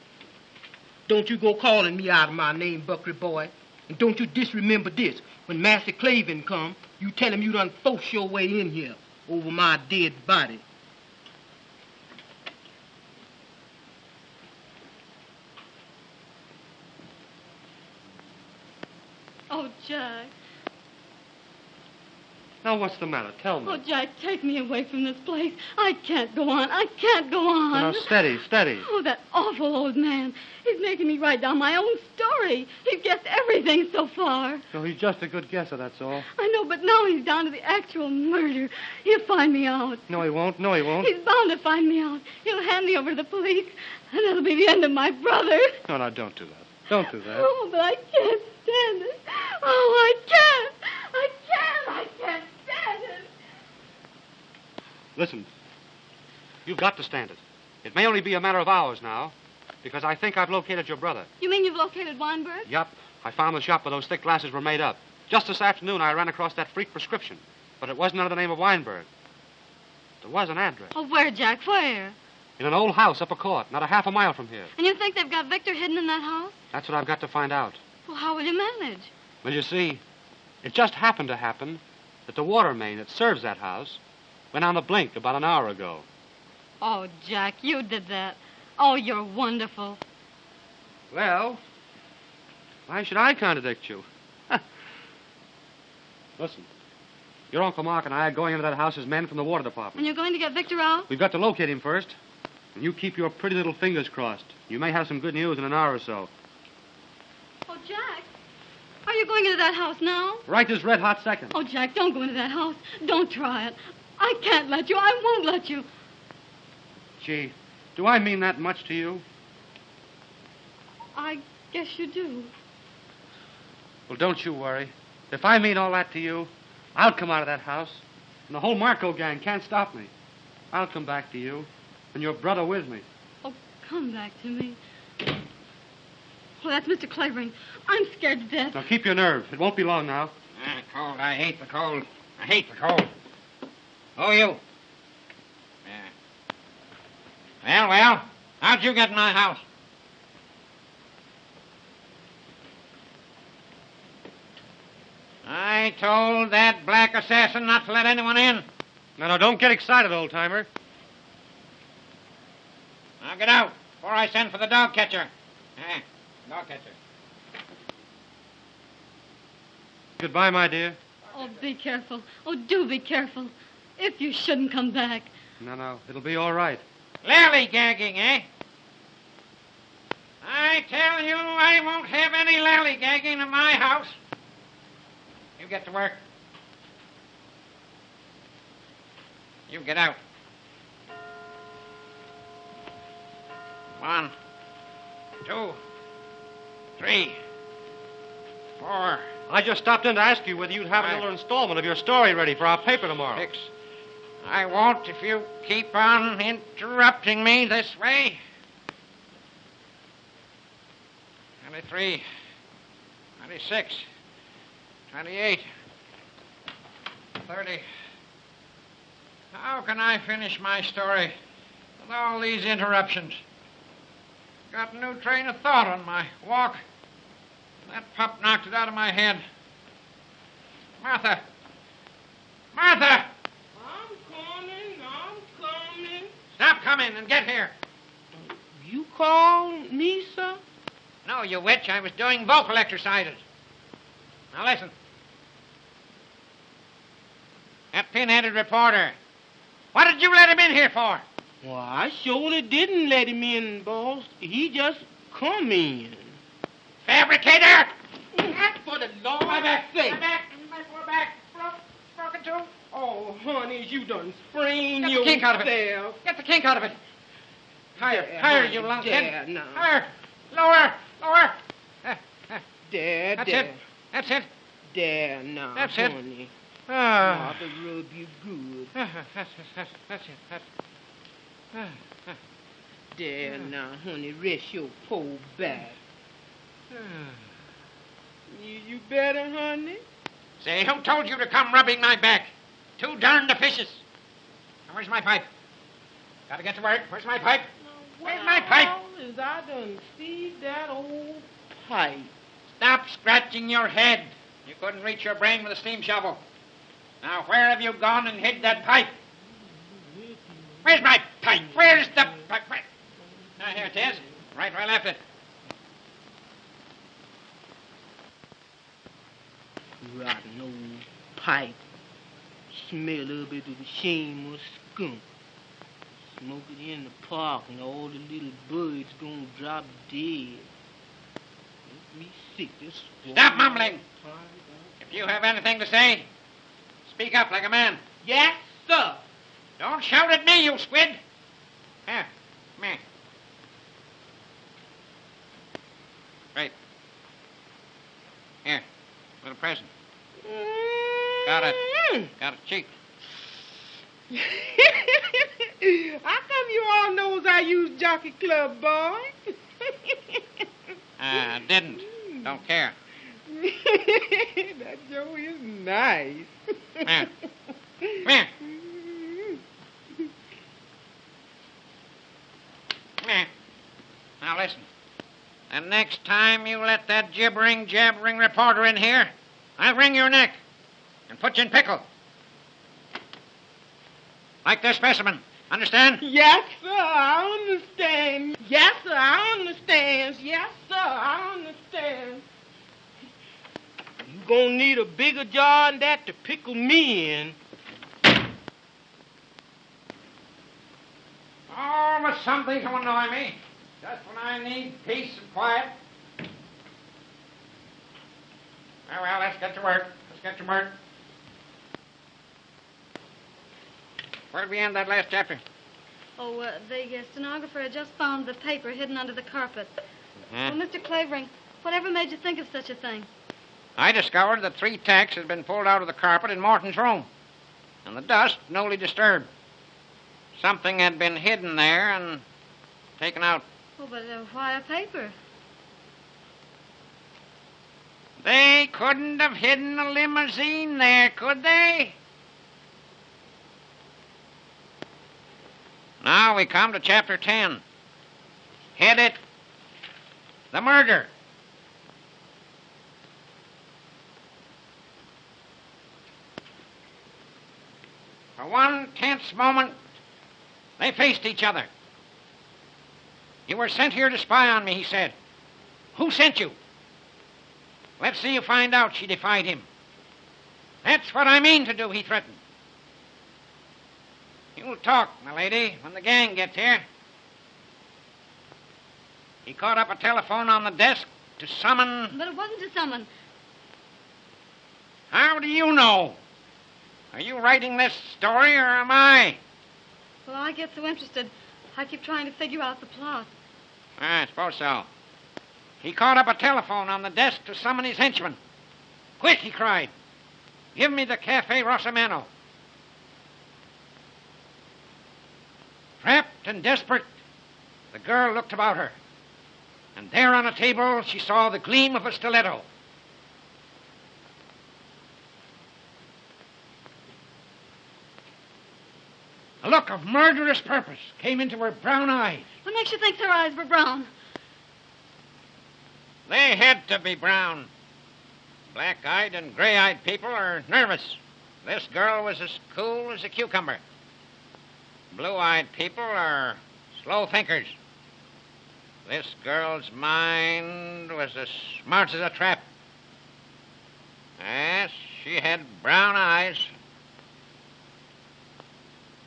[SPEAKER 12] Don't you go calling me out of my name, Buckley boy. And don't you disremember this. When Master Clavin come, you tell him you done forced your way in here over my dead body.
[SPEAKER 4] Oh, Jack.
[SPEAKER 7] Now, what's the matter? Tell me.
[SPEAKER 4] Oh, Jack, take me away from this place. I can't go on. I can't go on.
[SPEAKER 7] Now, steady, steady.
[SPEAKER 4] Oh, that awful old man. He's making me write down my own story. He's guessed everything so far.
[SPEAKER 7] So he's just a good guesser, that's all.
[SPEAKER 4] I know, but now he's down to the actual murder. He'll find me out.
[SPEAKER 7] No, he won't. No, he won't.
[SPEAKER 4] He's bound to find me out. He'll hand me over to the police, and that'll be the end of my brother.
[SPEAKER 7] No, no, don't do that. Don't do that.
[SPEAKER 4] Oh, but I can't stand it. Oh, I can't. I can't stand it.
[SPEAKER 7] Listen, you've got to stand it. It may only be a matter of hours now, because I think I've located your brother.
[SPEAKER 4] You mean you've located Weinberg?
[SPEAKER 7] Yup. I found the shop where those thick glasses were made up. Just this afternoon, I ran across that freak prescription, but it wasn't under the name of Weinberg. There was an address.
[SPEAKER 4] Oh, where, Jack? Where?
[SPEAKER 7] In an old house up a court, not a half a mile from here.
[SPEAKER 4] And you think they've got Victor hidden in that house?
[SPEAKER 7] That's what I've got to find out.
[SPEAKER 4] Well, how will you manage?
[SPEAKER 7] Well, you see, it just happened to happen that the water main that serves that house went on the blink about an hour ago.
[SPEAKER 4] Oh, Jack, you did that. Oh, you're wonderful.
[SPEAKER 7] Well, why should I contradict you? Listen, your Uncle Mark and I are going into that house as men from the water department.
[SPEAKER 4] And you're going to get Victor out?
[SPEAKER 7] We've got to locate him first. And you keep your pretty little fingers crossed. You may have some good news in an hour or so.
[SPEAKER 4] Oh, Jack, are you going into that house now?
[SPEAKER 7] Right this red-hot second.
[SPEAKER 4] Oh, Jack, don't go into that house. Don't try it. I can't let you. I won't let you.
[SPEAKER 7] Gee, do I mean that much to you?
[SPEAKER 4] I guess you do.
[SPEAKER 7] Well, don't you worry. If I mean all that to you, I'll come out of that house. And the whole Marco gang can't stop me. I'll come back to you. And your brother with me.
[SPEAKER 4] Oh, come back to me. Oh, that's Mr. Clavering. I'm scared to death.
[SPEAKER 7] Now, keep your nerve. It won't be long now.
[SPEAKER 1] Cold. I hate the cold. I hate the cold. Oh, you. Yeah. Well, how'd you get in my house? I told that black assassin not to let anyone in.
[SPEAKER 7] Now, don't get excited, old-timer.
[SPEAKER 1] Now get out before I send for the dog catcher. Dog catcher.
[SPEAKER 7] Goodbye, my dear.
[SPEAKER 4] Oh, be careful. Oh, do be careful. If you shouldn't come back.
[SPEAKER 7] No. It'll be all right.
[SPEAKER 1] Lally-gagging, eh? I tell you, I won't have any lally-gagging in my house. You get to work. You get out. 1, 2, 3, 4.
[SPEAKER 7] I just stopped in to ask you whether you'd have another installment of your story ready for our paper tomorrow.
[SPEAKER 1] 6. I won't if you keep on interrupting me this way. 23, 26, 28, 30. How can I finish my story with all these interruptions? Got a new train of thought on my walk. That pup knocked it out of my head. Martha! Martha!
[SPEAKER 12] I'm coming.
[SPEAKER 1] Stop coming and get here.
[SPEAKER 12] You called me, sir?
[SPEAKER 1] No, you witch. I was doing vocal exercises. Now listen. That pin-headed reporter. What did you let him in here for?
[SPEAKER 12] Well, I surely didn't let him in, boss. He just come in.
[SPEAKER 1] Fabricator!
[SPEAKER 12] For the Lord's sake.
[SPEAKER 1] We're back. Broken tooth.
[SPEAKER 12] Oh, honey, you done sprained
[SPEAKER 1] Get the kink out of it.
[SPEAKER 12] yourself.
[SPEAKER 1] Get the kink out of it. Higher,
[SPEAKER 12] There,
[SPEAKER 1] higher,
[SPEAKER 12] honey,
[SPEAKER 1] you lunkhead.
[SPEAKER 12] there now.
[SPEAKER 1] Higher. Lower.
[SPEAKER 12] There,
[SPEAKER 1] That's
[SPEAKER 12] there.
[SPEAKER 1] it. That's it.
[SPEAKER 12] There now,
[SPEAKER 1] That's it.
[SPEAKER 12] honey.
[SPEAKER 1] Ah.
[SPEAKER 12] Mother rub you good.
[SPEAKER 1] That's it.
[SPEAKER 12] There now, honey, rest your poor back. You better, honey?
[SPEAKER 1] Say, who told you to come rubbing my back? Too darned officious. Now, where's my pipe? Gotta get to work. Where's my pipe? Where's my pipe?
[SPEAKER 12] Is I done see that old pipe.
[SPEAKER 1] Stop scratching your head. You couldn't reach your brain with a steam shovel. Now, where have you gone and hid that pipe? Where's my pipe? Where's the pipe? Now, here it is. Right where I left it.
[SPEAKER 12] Rotten old pipe. Smell a little bit of the shameless skunk. Smoke it in the park and all the little birds gonna drop dead. Make me sick. This
[SPEAKER 1] Stop mumbling. If you have anything to say, speak up like a man.
[SPEAKER 12] Yes, sir.
[SPEAKER 1] Don't shout at me, you squid. Here, come here. Right. Here, little present. Got it. Got a cheek.
[SPEAKER 12] How come you all knows I use Jockey Club, boy?
[SPEAKER 1] Didn't. Don't care.
[SPEAKER 12] That Joe is nice.
[SPEAKER 1] Come here. Come here. Come here. Now listen. The next time you let that jabbering reporter in here, I'll wring your neck and put you in pickle. Like this specimen. Understand?
[SPEAKER 12] Yes, sir, I understand. Yes, sir, I understand. Yes, sir, I understand. You gonna need a bigger jar than that to pickle me in.
[SPEAKER 1] Oh, but something to annoy me. Just when I need peace and quiet. Well, let's get to work. Where'd we end that last chapter?
[SPEAKER 4] Oh, the stenographer had just found the paper hidden under the carpet.
[SPEAKER 1] Huh?
[SPEAKER 4] Well, Mr. Clavering, whatever made you think of such a thing?
[SPEAKER 1] I discovered that 3 tacks had been pulled out of the carpet in Morton's room, and the dust newly disturbed. Something had been hidden there and taken out.
[SPEAKER 4] Oh, but why a paper?
[SPEAKER 1] They couldn't have hidden a limousine there, could they? Now we come to chapter 10. Head it, the murder. For one tense moment, they faced each other. You were sent here to spy on me, he said. Who sent you? Let's see you find out, she defied him. That's what I mean to do, he threatened. You'll talk, my lady, when the gang gets here. He caught up a telephone on the desk to summon...
[SPEAKER 4] But it wasn't to summon.
[SPEAKER 1] How do you know? Are you writing this story, or am I?
[SPEAKER 4] Well, I get so interested, I keep trying to figure out the plot.
[SPEAKER 1] I suppose so. He caught up a telephone on the desk to summon his henchman. Quick, he cried. Give me the Cafe Rosamano. Trapped and desperate, the girl looked about her. And there on a table, she saw the gleam of a stiletto. A look of murderous purpose came into her brown eyes.
[SPEAKER 4] What makes you think her eyes were brown?
[SPEAKER 1] They had to be brown. Black-eyed and gray-eyed people are nervous. This girl was as cool as a cucumber. Blue-eyed people are slow thinkers. This girl's mind was as smart as a trap. Yes, she had brown eyes.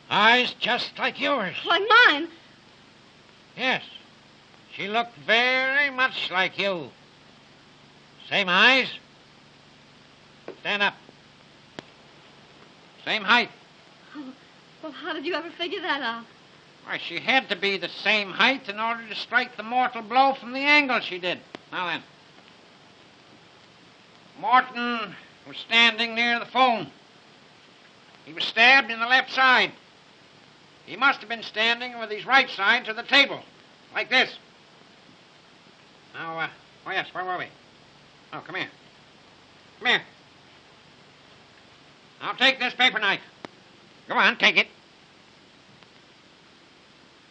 [SPEAKER 1] Eyes just like yours.
[SPEAKER 4] Like mine?
[SPEAKER 1] Yes. She looked very much like you. Same eyes. Stand up. Same height.
[SPEAKER 4] Oh, well, how did you ever figure that out?
[SPEAKER 1] Why, she had to be the same height in order to strike the mortal blow from the angle she did. Now then. Morton was standing near the phone. He was stabbed in the left side. He must have been standing with his right side to the table, like this. Now, oh yes, where were we? Oh, come here. Come here. Now take this paper knife. Go on, take it.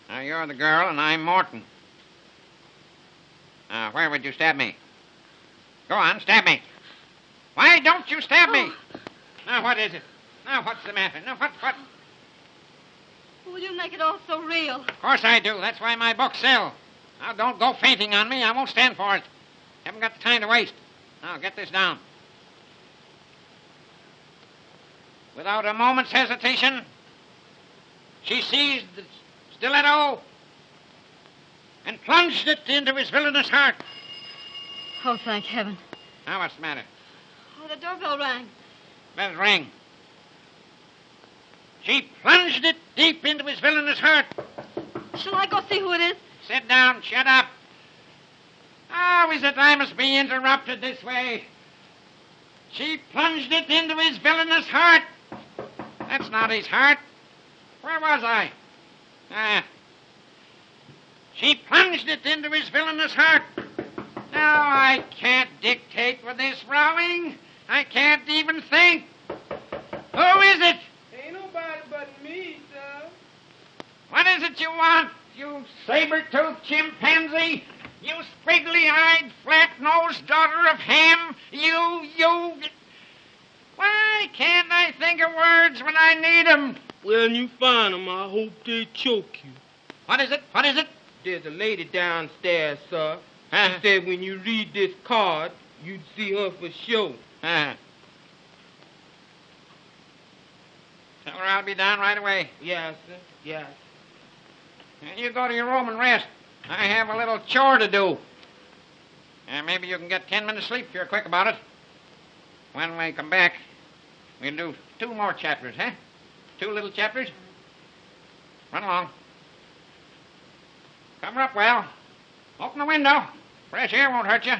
[SPEAKER 1] Now, you're the girl and I'm Morton. Now, where would you stab me? Go on, stab me. Why don't you stab me? Now, what is it? Now, what's the matter? Now, what?
[SPEAKER 4] Will you make it all so real?
[SPEAKER 1] Of course I do. That's why my books sell. Now, don't go fainting on me. I won't stand for it. Haven't got the time to waste. Now, get this down. Without a moment's hesitation, she seized the stiletto and plunged it into his villainous heart.
[SPEAKER 4] Oh, thank heaven.
[SPEAKER 1] Now, what's the matter?
[SPEAKER 4] Oh, the doorbell rang.
[SPEAKER 1] Let it ring. She plunged it deep into his villainous heart.
[SPEAKER 4] Shall I go see who it is?
[SPEAKER 1] Sit down. Shut up. How is it I must be interrupted this way? She plunged it into his villainous heart. That's not his heart. Where was I? She plunged it into his villainous heart. Now I can't dictate with this rowing. I can't even think. Who is it?
[SPEAKER 12] Ain't nobody but me, sir.
[SPEAKER 1] What is it you want, you saber-toothed chimpanzee? You squiggly-eyed, flat-nosed daughter of Ham? You... Why can't I think of words when I need 'em?
[SPEAKER 12] When you find 'em, I hope they choke you.
[SPEAKER 1] What is it? What is it?
[SPEAKER 12] There's a lady downstairs, sir. She said when you read this card, you'd see her for sure.
[SPEAKER 1] Tell her I'll be down right away.
[SPEAKER 12] Yes, sir. Yes.
[SPEAKER 1] You go to your room and rest. I have a little chore to do. Maybe you can get 10 minutes sleep if you're quick about it. When we come back, we'll do 2 more chapters, huh? 2 little chapters. Run along. Cover up well. Open the window. Fresh air won't hurt you.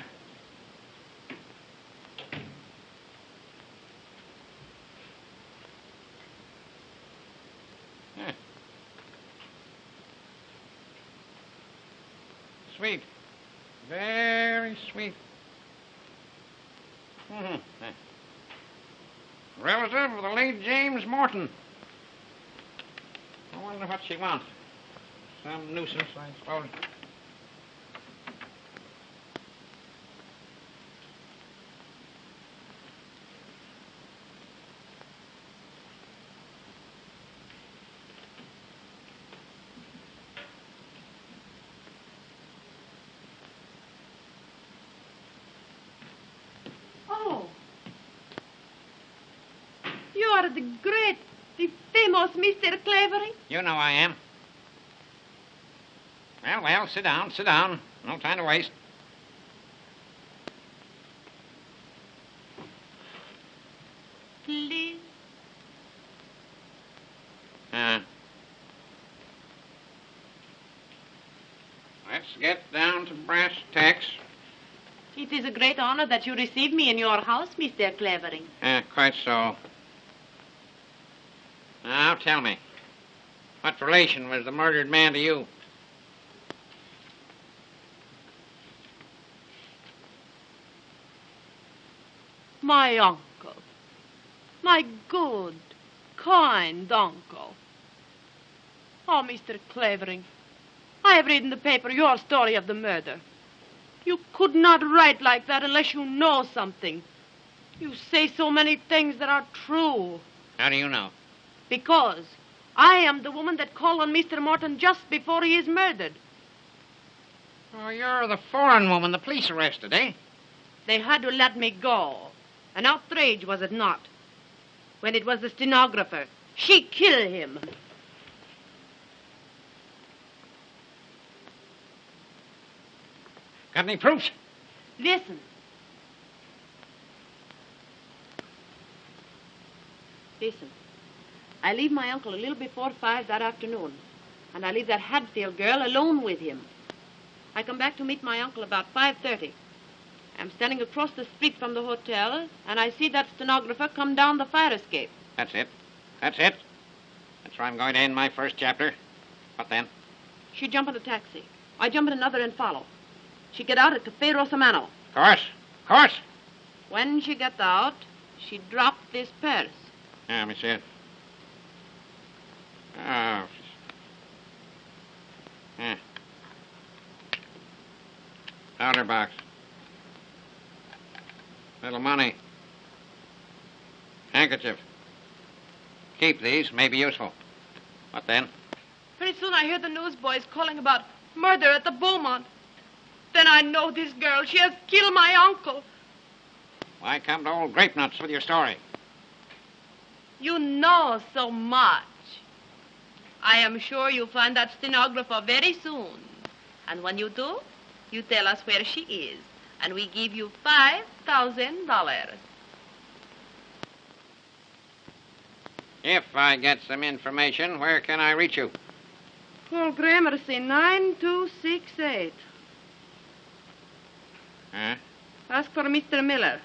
[SPEAKER 1] Sweet. Very sweet. Relative of the late James Morton. I wonder what she wants. Some nuisance, I suppose.
[SPEAKER 5] The great, the famous Mr. Clavering?
[SPEAKER 1] You know I am. Well, sit down, sit down. No time to waste.
[SPEAKER 5] Please,
[SPEAKER 1] Let's get down to brass tacks.
[SPEAKER 13] It is a great honor that you receive me in your house, Mr. Clavering.
[SPEAKER 1] Quite so. Now, tell me, what relation was the murdered man to you?
[SPEAKER 13] My uncle. My good, kind uncle. Oh, Mr. Clavering, I have read in the paper your story of the murder. You could not write like that unless you know something. You say so many things that are true.
[SPEAKER 1] How do you know?
[SPEAKER 13] Because I am the woman that called on Mr. Morton just before he is murdered.
[SPEAKER 1] Oh, you're the foreign woman the police arrested, eh?
[SPEAKER 13] They had to let me go. An outrage, was it not? When it was the stenographer. She killed him.
[SPEAKER 1] Got any proofs?
[SPEAKER 13] Listen. Listen. I leave my uncle a little before 5 that afternoon, and I leave that Hadfield girl alone with him. I come back to meet my uncle about 5:30. I'm standing across the street from the hotel, and I see that stenographer come down the fire escape.
[SPEAKER 1] That's it. That's it. That's where I'm going to end my first chapter. What then?
[SPEAKER 13] She jump in a taxi. I jump in another and follow. She get out at Cafe Rosamano.
[SPEAKER 1] Course. Course.
[SPEAKER 13] When she got out, she dropped this purse.
[SPEAKER 1] Yeah, let me see it. Oh. Yeah. Powder box. Little money. Handkerchief. Keep these. May be useful. What then?
[SPEAKER 13] Pretty soon I hear the newsboys calling about murder at the Beaumont. Then I know this girl. She has killed my uncle.
[SPEAKER 1] Why come to old grape nuts with your story?
[SPEAKER 13] You know so much. I am sure you'll find that stenographer very soon. And when you do, you tell us where she is. And we give you $5,000.
[SPEAKER 1] If I get some information, where can I reach you?
[SPEAKER 13] Paul Gramercy, 9268.
[SPEAKER 1] Huh?
[SPEAKER 13] Ask for Mr. Miller.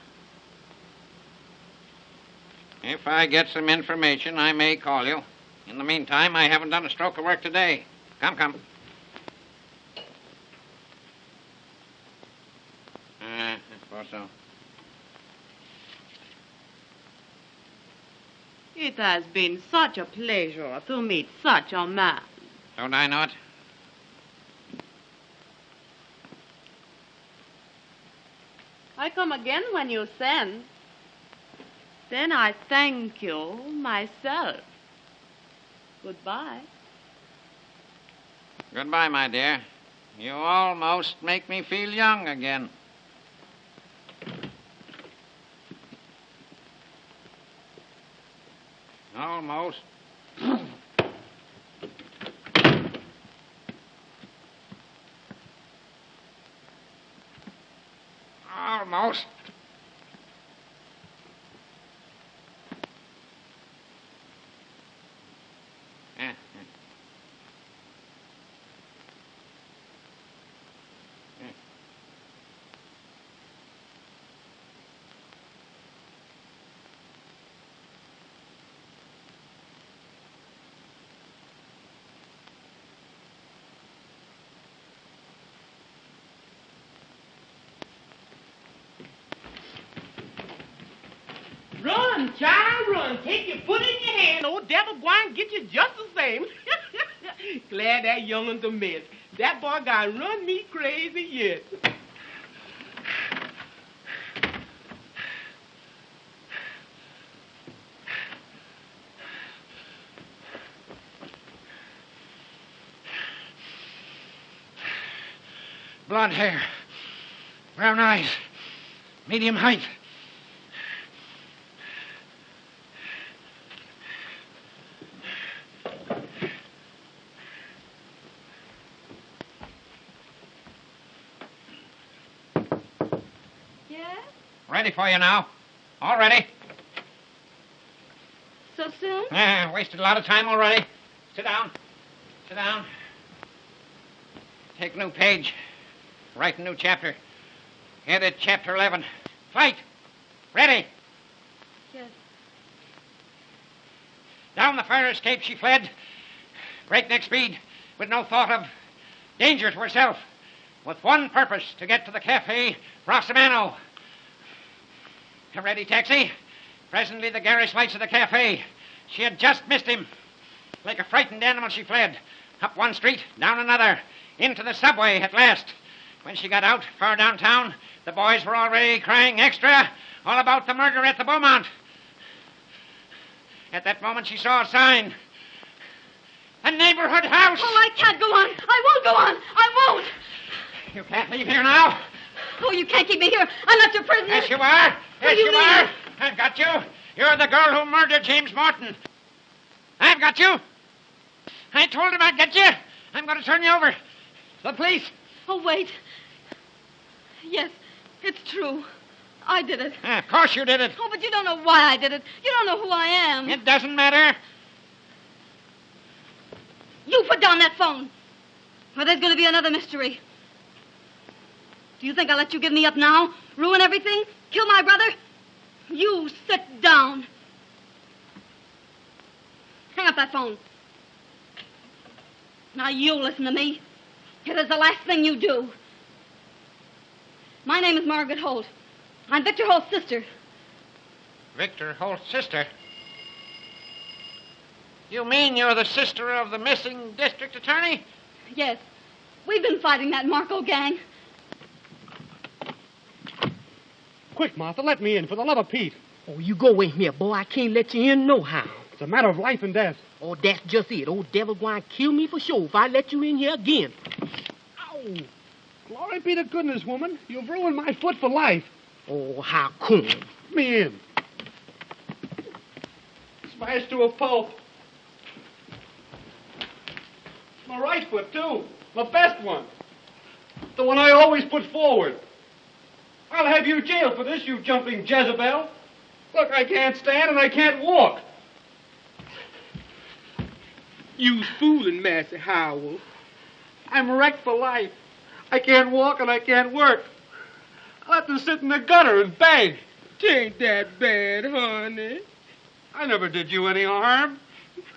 [SPEAKER 1] If I get some information, I may call you. In the meantime, I haven't done a stroke of work today. Come, come. I suppose so.
[SPEAKER 13] It has been such a pleasure to meet such a man.
[SPEAKER 1] Don't I know it?
[SPEAKER 13] I come again when you send. Then I thank you myself. Goodbye.
[SPEAKER 1] Goodbye, my dear. You almost make me feel young again. Almost. Almost.
[SPEAKER 12] Run, child, run. Take your foot in your hand. Old devil gwine get you just the same. Glad that young'un's a mess. That boy got run me crazy yet.
[SPEAKER 1] Blonde hair. Brown eyes. Medium height.
[SPEAKER 13] Yes?
[SPEAKER 1] Ready for you now. All ready.
[SPEAKER 13] So
[SPEAKER 4] soon?
[SPEAKER 1] Wasted a lot of time already. Sit down. Sit down. Take a new page. Write a new chapter. Edit chapter 11. Fight. Ready.
[SPEAKER 4] Yes.
[SPEAKER 1] Down the fire escape she fled. Breakneck speed, with no thought of danger to herself. With one purpose, to get to the cafe Rossamano. A ready taxi. Presently the garish lights of the cafe. She had just missed him. Like a frightened animal she fled. Up one street, down another. Into the subway at last. When she got out, far downtown, the boys were already crying extra all about the murder at the Beaumont. At that moment she saw a sign. A neighborhood house.
[SPEAKER 4] Oh, I can't go on. I won't go on. I won't.
[SPEAKER 1] You can't leave here now.
[SPEAKER 4] Oh, you can't keep me here. I'm not your prisoner.
[SPEAKER 1] Yes, you are. Yes,
[SPEAKER 4] you
[SPEAKER 1] you
[SPEAKER 4] mean?
[SPEAKER 1] are. I've got you. You're the girl who murdered James Morton. I've got you. I told him I'd get you. I'm going to turn you over to the police.
[SPEAKER 4] Oh, wait. Yes, it's true. I did it.
[SPEAKER 1] Of course you did it.
[SPEAKER 4] Oh, but you don't know why I did it. You don't know who I am.
[SPEAKER 1] It doesn't matter.
[SPEAKER 4] You put down that phone, or there's going to be another mystery. Do you think I'll let you give me up now? Ruin everything? Kill my brother? You sit down. Hang up that phone. Now you listen to me. It is the last thing you do. My name is Margaret Holt. I'm Victor Holt's sister.
[SPEAKER 1] Victor Holt's sister? You mean you're the sister of the missing district attorney?
[SPEAKER 4] Yes. We've been fighting that Marco gang.
[SPEAKER 7] Quick, Martha, let me in, for the love of Pete.
[SPEAKER 12] Oh, you go in here, boy. I can't let you in no how.
[SPEAKER 7] It's a matter of life and death.
[SPEAKER 12] Oh, that's just it. Old devil going to kill me for sure if I let you in here again.
[SPEAKER 7] Ow! Glory be to goodness, woman. You've ruined my foot for life.
[SPEAKER 12] Oh, how come?
[SPEAKER 7] Let me in. Smashed to a pulp. My right foot, too. The best one. The one I always put forward. I'll have you jailed for this, you jumping Jezebel. Look, I can't stand and I can't walk.
[SPEAKER 12] You's fooling, Master Howell.
[SPEAKER 7] I'm wrecked for life. I can't walk and I can't work. I'll have to sit in the gutter and beg.
[SPEAKER 12] Tain't that bad, honey.
[SPEAKER 7] I never did you any harm.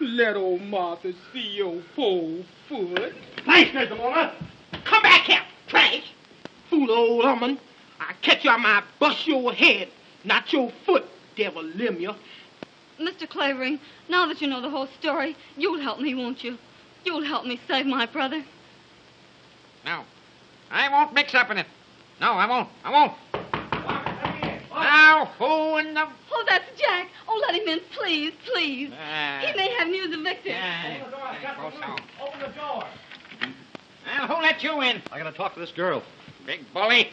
[SPEAKER 12] Let old Martha see your poor foot.
[SPEAKER 7] Nice, Desdemona.
[SPEAKER 12] Come back here, trash. Fool old woman. I catch you, I might bust your head, not your foot, devil limb.
[SPEAKER 4] Mr. Clavering, now that you know the whole story, you'll help me, won't you? You'll help me save my brother.
[SPEAKER 1] No. I won't mix up in it. No, I won't. I won't. Now, who in the...
[SPEAKER 4] Oh, that's Jack. Oh, let him in, please, please. He may have news of Victor.
[SPEAKER 3] Open the door.
[SPEAKER 1] Well, who let you in?
[SPEAKER 7] I gotta talk to this girl.
[SPEAKER 1] Big bully.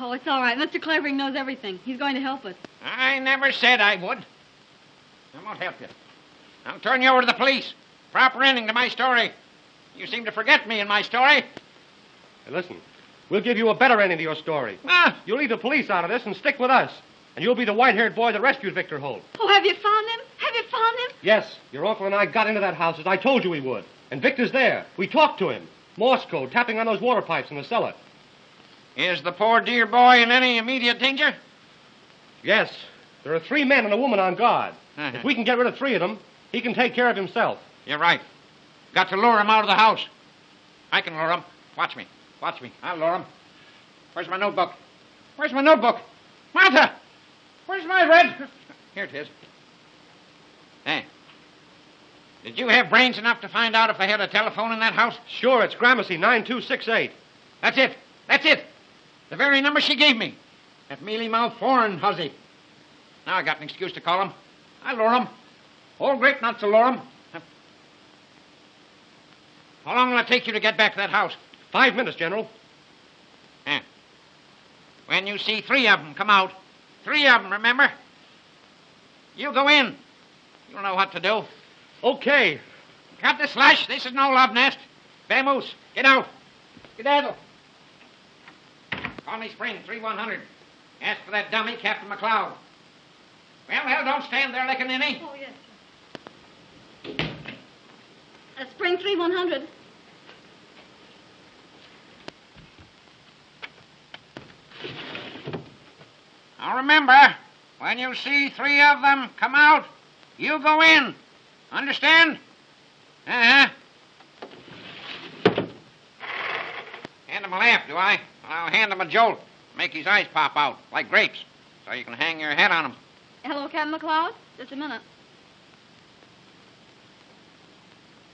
[SPEAKER 4] Oh, it's all right. Mr. Clavering knows everything. He's going to help us.
[SPEAKER 1] I never said I would. I won't help you. I'll turn you over to the police. Proper ending to my story. You seem to forget me in my story.
[SPEAKER 7] Hey, listen. We'll give you a better ending to your story.
[SPEAKER 1] Ah.
[SPEAKER 7] You'll leave the police out of this and stick with us. And you'll be the white-haired boy that rescued Victor Holt.
[SPEAKER 4] Oh, have you found him? Have you found him?
[SPEAKER 7] Yes, your uncle and I got into that house as I told you we would. And Victor's there. We talked to him. Morse code, tapping on those water pipes in the cellar.
[SPEAKER 1] Is the poor dear boy in any immediate danger?
[SPEAKER 7] Yes. There are 3 men and a woman on guard. If we can get rid of 3 of them, he can take care of himself.
[SPEAKER 1] You're right. Got to lure him out of the house. I can lure him. Watch me. Watch me. I'll lure him. Where's my notebook? Where's my notebook? Martha! Where's my red... Here it is. Hey. Did you have brains enough to find out if I had a telephone in that house?
[SPEAKER 7] Sure, it's Gramercy 9268.
[SPEAKER 1] That's it. That's it. The very number she gave me. That mealy-mouthed foreign hussy. Now I got an excuse to call him. I'll lure him. All great not to lure him. How long will it take you to get back to that house?
[SPEAKER 7] 5 minutes, General.
[SPEAKER 1] Yeah. When you see 3 of them come out, 3 of them, remember? You go in. You'll know what to do.
[SPEAKER 7] Okay.
[SPEAKER 1] Cut the slush. This is no love nest. Vamoose, get out. Skedaddle. Call me Spring, 3100. Ask for that dummy, Captain McLeod. Well, don't stand there like a ninny.
[SPEAKER 4] Oh, yes. Clavering 3100.
[SPEAKER 1] Now remember, when you see 3 of them come out, you go in. Understand? Uh-huh. Hand him a lamp, do I? I'll hand him a jolt. Make his eyes pop out like grapes, so you can hang your head on him.
[SPEAKER 4] Hello, Captain McLeod. Just a minute.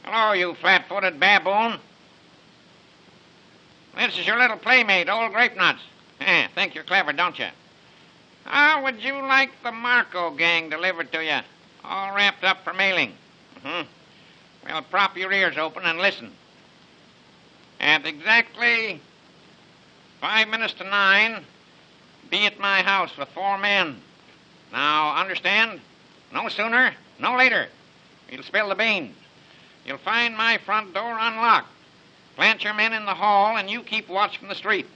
[SPEAKER 1] Hello, you flat-footed baboon. This is your little playmate, old Grape Nuts. Think you're clever, don't you? How would you like the Marco gang delivered to you, all wrapped up for mailing? Well, prop your ears open and listen. At exactly 5 minutes to 9, be at my house with 4 men. Now, understand? No sooner, no later. You'll spill the beans. You'll find my front door unlocked. Plant your men in the hall, and you keep watch from the street.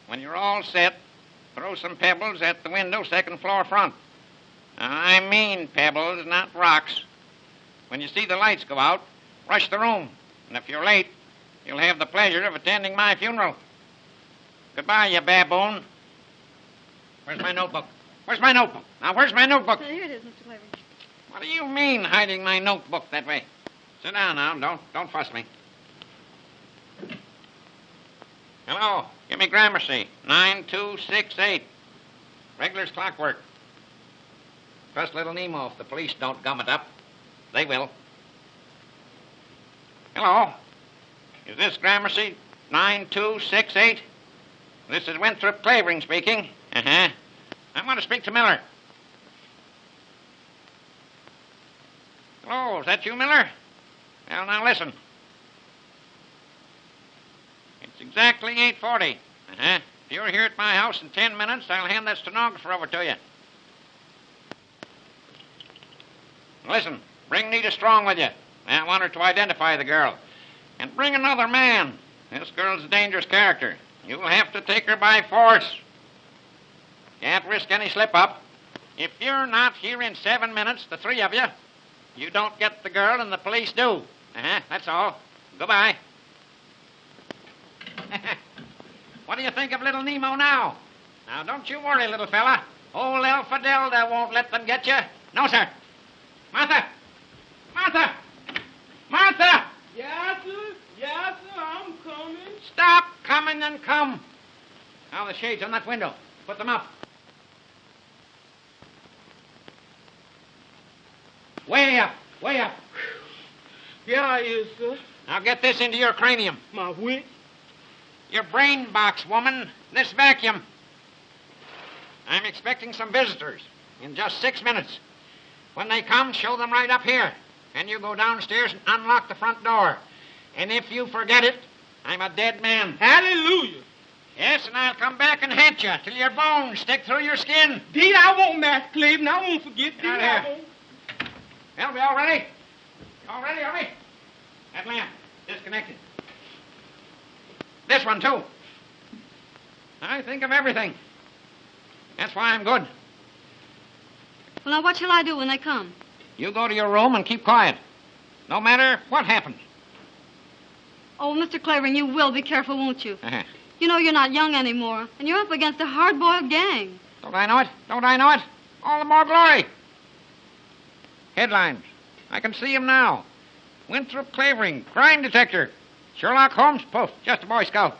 [SPEAKER 1] When you're all set, throw some pebbles at the window, 2nd floor front. I mean pebbles, not rocks. When you see the lights go out, rush the room. And if you're late, you'll have the pleasure of attending my funeral. Goodbye, you baboon. Where's my notebook? Where's my notebook? Now, where's my notebook?
[SPEAKER 4] Here it is, Mr. Clavering.
[SPEAKER 1] What do you mean, hiding my notebook that way? Sit down now. Don't fuss me. Hello. Give me Gramercy. 9268. Regular's clockwork. Trust little Nemo if the police don't gum it up. They will. Hello. Is this Gramercy 9268? This is Winthrop Clavering speaking. I want to speak to Miller. Hello, is that you, Miller? Well, now listen. It's exactly 8:40. If you're here at my house in 10 minutes, I'll hand that stenographer over to you. Listen, bring Nita Strong with you. I want her to identify the girl. And bring another man. This girl's a dangerous character. You'll have to take her by force. Can't risk any slip-up. If you're not here in 7 minutes, the 3 of you, you don't get the girl and the police do. That's all. Goodbye. What do you think of little Nemo now? Now, don't you worry, little fella. Old El Fidelda won't let them get you. No, sir. Martha! Martha! Martha!
[SPEAKER 12] Yes, sir. Yes, sir. I'm coming.
[SPEAKER 1] Stop coming and come. Now, the shades on that window. Put them up. Way up. Way up.
[SPEAKER 12] Yeah, I is, sir.
[SPEAKER 1] Now, get this into your cranium.
[SPEAKER 12] My wit.
[SPEAKER 1] Your brain box, woman. This vacuum. I'm expecting some visitors in just 6 minutes. When they come, show them right up here. And you go downstairs and unlock the front door. And if you forget it, I'm a dead man.
[SPEAKER 12] Hallelujah.
[SPEAKER 1] Yes, and I'll come back and haunt you till your bones stick through your skin.
[SPEAKER 12] Deed, I won't, Master Cleveland. I won't forget. Deed,
[SPEAKER 1] Out
[SPEAKER 12] I
[SPEAKER 1] here.
[SPEAKER 12] won't.
[SPEAKER 1] Well, we all ready? All ready, are we? That lamp, disconnected. This one, too. I think of everything. That's why I'm good.
[SPEAKER 4] Well, now, what shall I do when they come?
[SPEAKER 1] You go to your room and keep quiet. No matter what happens.
[SPEAKER 4] Oh, Mr. Clavering, you will be careful, won't you? You know you're not young anymore, and you're up against a hard-boiled gang.
[SPEAKER 1] Don't I know it? Don't I know it? All the more glory. Headlines. I can see him now. Winthrop Clavering, crime detector. Sherlock Holmes, poof, just a Boy Scout.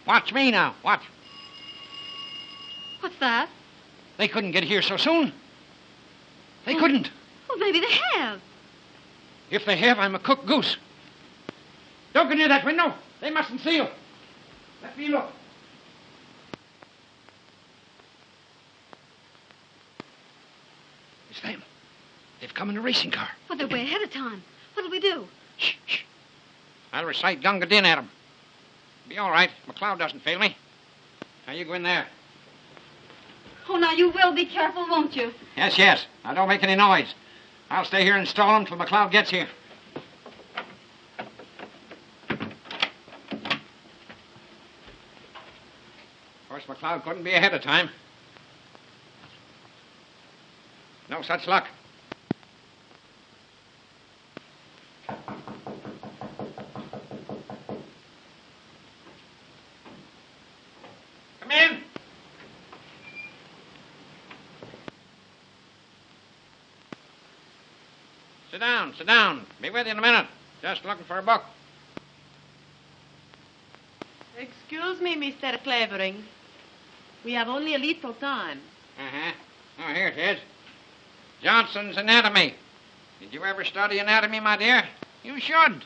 [SPEAKER 1] Watch me now, watch.
[SPEAKER 4] What's that?
[SPEAKER 1] They couldn't get here so soon. They couldn't.
[SPEAKER 4] Well, maybe they have.
[SPEAKER 1] If they have, I'm a cooked goose. Don't go near that window. They mustn't see you. Let me look. It's them. They've come in a racing car.
[SPEAKER 4] Well, they're way ahead of time. What'll we do?
[SPEAKER 1] Shh, shh. I'll recite Gunga Din at them. Be all right. McLeod doesn't fail me. Now, you go in there.
[SPEAKER 4] Oh, now, you will be careful, won't you?
[SPEAKER 1] Yes, yes. Now, don't make any noise. I'll stay here and stall them till McLeod gets here. Of course, McLeod couldn't be ahead of time. No such luck. Sit down, sit down. Be with you in a minute. Just looking for a book.
[SPEAKER 13] Excuse me, Mr. Clavering. We have only a little time.
[SPEAKER 1] Uh-huh. Oh, here it is. Johnson's Anatomy. Did you ever study anatomy, my dear? You should.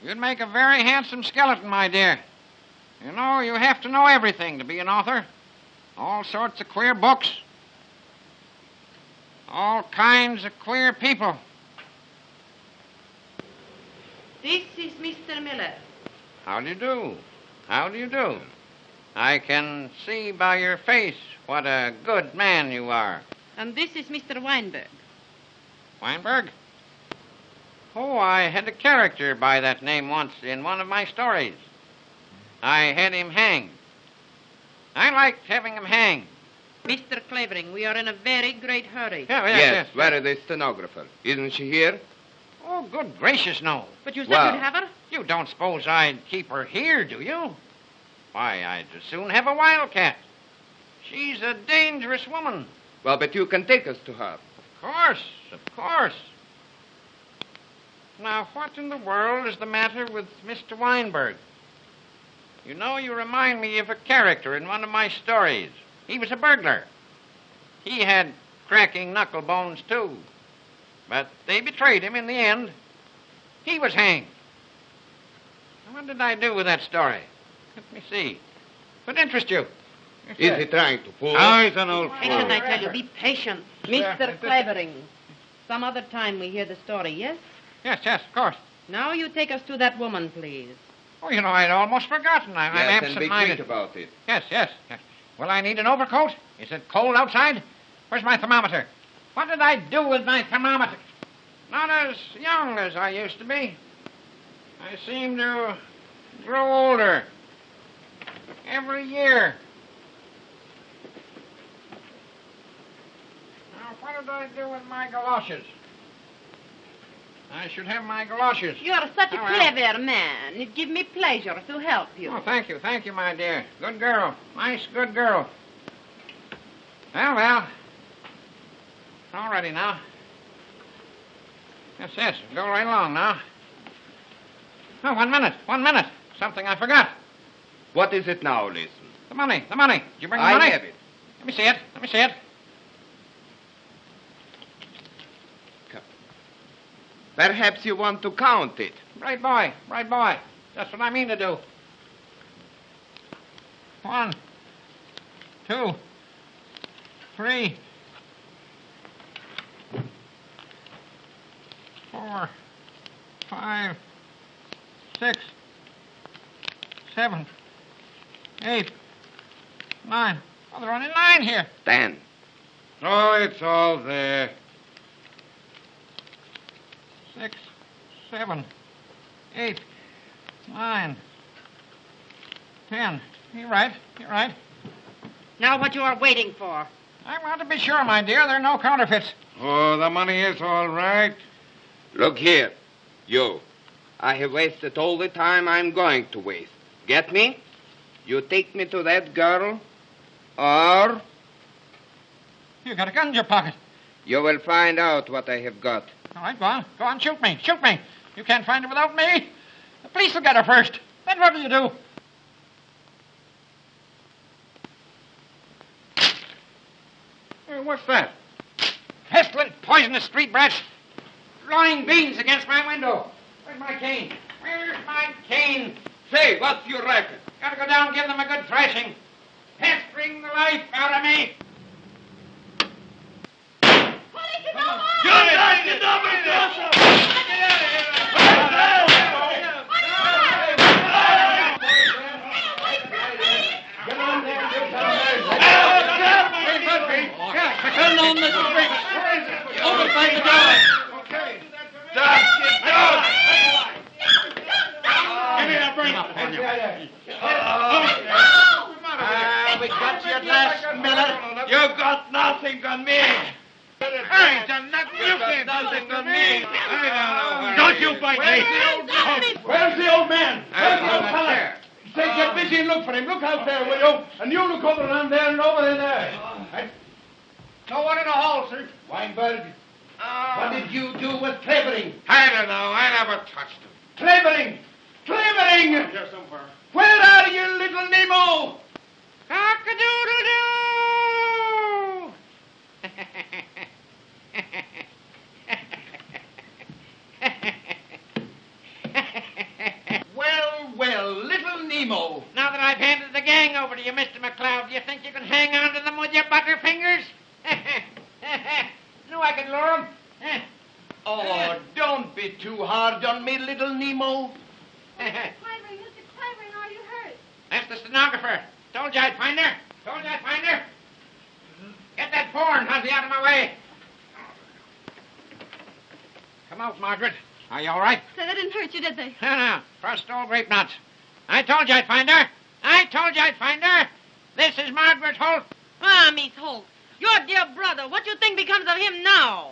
[SPEAKER 1] You'd make a very handsome skeleton, my dear. You know, you have to know everything to be an author. All sorts of queer books. All kinds of queer people.
[SPEAKER 13] This is Mr. Miller.
[SPEAKER 1] How do you do? How do you do? I can see by your face what a good man you are.
[SPEAKER 13] And this is Mr. Weinberg.
[SPEAKER 1] Weinberg? Oh, I had a character by that name once in one of my stories. I had him hanged. I liked having him hanged.
[SPEAKER 13] Mr. Clavering, we are in a very great hurry.
[SPEAKER 1] Yes.
[SPEAKER 14] Where is the stenographer? Isn't she here?
[SPEAKER 1] Oh, good gracious, no.
[SPEAKER 13] But you said you'd have her?
[SPEAKER 1] You don't suppose I'd keep her here, do you? Why, I'd as soon have a wildcat. She's a dangerous woman.
[SPEAKER 14] Well, but you can take us to her.
[SPEAKER 1] Of course. Now, what in the world is the matter with Mr. Weinberg? You know, you remind me of a character in one of my stories. He was a burglar. He had cracking knuckle bones, too. But they betrayed him in the end. He was hanged. What did I do with that story? Let me see. What interests you?
[SPEAKER 14] Is he trying to fool?
[SPEAKER 3] Oh, he's an old
[SPEAKER 13] Patient,
[SPEAKER 3] fool.
[SPEAKER 13] I tell you. Be patient. Mr. Clavering, some other time we hear the story, yes?
[SPEAKER 1] Yes, of course.
[SPEAKER 13] Now you take us to that woman, please.
[SPEAKER 1] Oh, you know, I'd almost forgotten. I'm
[SPEAKER 14] Yes, and be
[SPEAKER 1] absent-minded.
[SPEAKER 14] quick about it.
[SPEAKER 1] Yes. Will I need an overcoat? Is it cold outside? Where's my thermometer? What did I do with my thermometer? Not as young as I used to be. I seem to grow older every year. Now, what did I do with my galoshes? I should have my galoshes.
[SPEAKER 13] You are such a
[SPEAKER 1] Oh, well.
[SPEAKER 13] clever man. It gives me pleasure to help you.
[SPEAKER 1] Oh, thank you, my dear. Good girl. Nice, good girl. Well. All ready now. Yes. Go right along now. Oh, 1 minute. Something I forgot.
[SPEAKER 14] What is it now, listen?
[SPEAKER 1] The money. Did you bring the money?
[SPEAKER 14] I have it.
[SPEAKER 1] Let me see it.
[SPEAKER 14] Perhaps you want to count it.
[SPEAKER 1] Right boy. That's what I mean to do. 1, 2, 3, 4, 5, 6, 7, 8, 9. Oh, there are only 9 here.
[SPEAKER 14] 10.
[SPEAKER 3] Oh, it's all there.
[SPEAKER 1] 6, 7, 8, 9, 10. You're right.
[SPEAKER 13] Now what you are waiting for?
[SPEAKER 1] I want to be sure, my dear, there are no counterfeits.
[SPEAKER 3] Oh, the money is all right.
[SPEAKER 14] Look here, you. I have wasted all the time I'm going to waste. Get me? You take me to that girl, or
[SPEAKER 1] You got a gun in your pocket.
[SPEAKER 14] you will find out what I have got.
[SPEAKER 1] All right, go on, shoot me. You can't find her without me. The police will get her first. Then what do you do?
[SPEAKER 3] Hey, what's that?
[SPEAKER 1] Pestilent, poisonous street brats. Throwing beans against my window. Where's my cane?
[SPEAKER 14] Say, what's your racket?
[SPEAKER 1] Gotta go down and give them a good thrashing. Pestering the life out of me.
[SPEAKER 14] We got you at last, Miller. You got nothing on me.
[SPEAKER 3] I ain't done nothing. You can't do
[SPEAKER 14] Nothing on me.
[SPEAKER 3] Don't you bite me.
[SPEAKER 15] Where's the old man? Where's the old fella? Say, get busy and look for him. Look out there, will you? And you look over around there and over there.
[SPEAKER 1] No one in the hall, sir.
[SPEAKER 15] Weinberg,
[SPEAKER 9] What did you do with Clavering?
[SPEAKER 15] I don't know. I never touched him.
[SPEAKER 9] Clavering! Clavering!
[SPEAKER 15] Here somewhere.
[SPEAKER 9] Where are you, little Nemo?
[SPEAKER 1] Cock-a-doodle-doo!
[SPEAKER 9] Well, little Nemo.
[SPEAKER 1] Now that I've handed the gang over to you, Mr. McCloud, do you think you can hang on to them with your butterfingers? No, I can lure them.
[SPEAKER 9] Oh, don't be too hard on me, little Nemo.
[SPEAKER 4] Clavering, Mr. Clavering, are you hurt?
[SPEAKER 1] That's the stenographer. Told you I'd find her. Told you I'd find her. Get that porn, Huzzy, out of my way. Come out, Margaret. Are you all right?
[SPEAKER 4] Say, they didn't hurt you, did they?
[SPEAKER 1] No. Crushed all grape nuts. I told you I'd find her. I told you I'd find her. This is Margaret Holt.
[SPEAKER 13] Ah, Miss Holt, your dear brother, what do you think becomes of him now?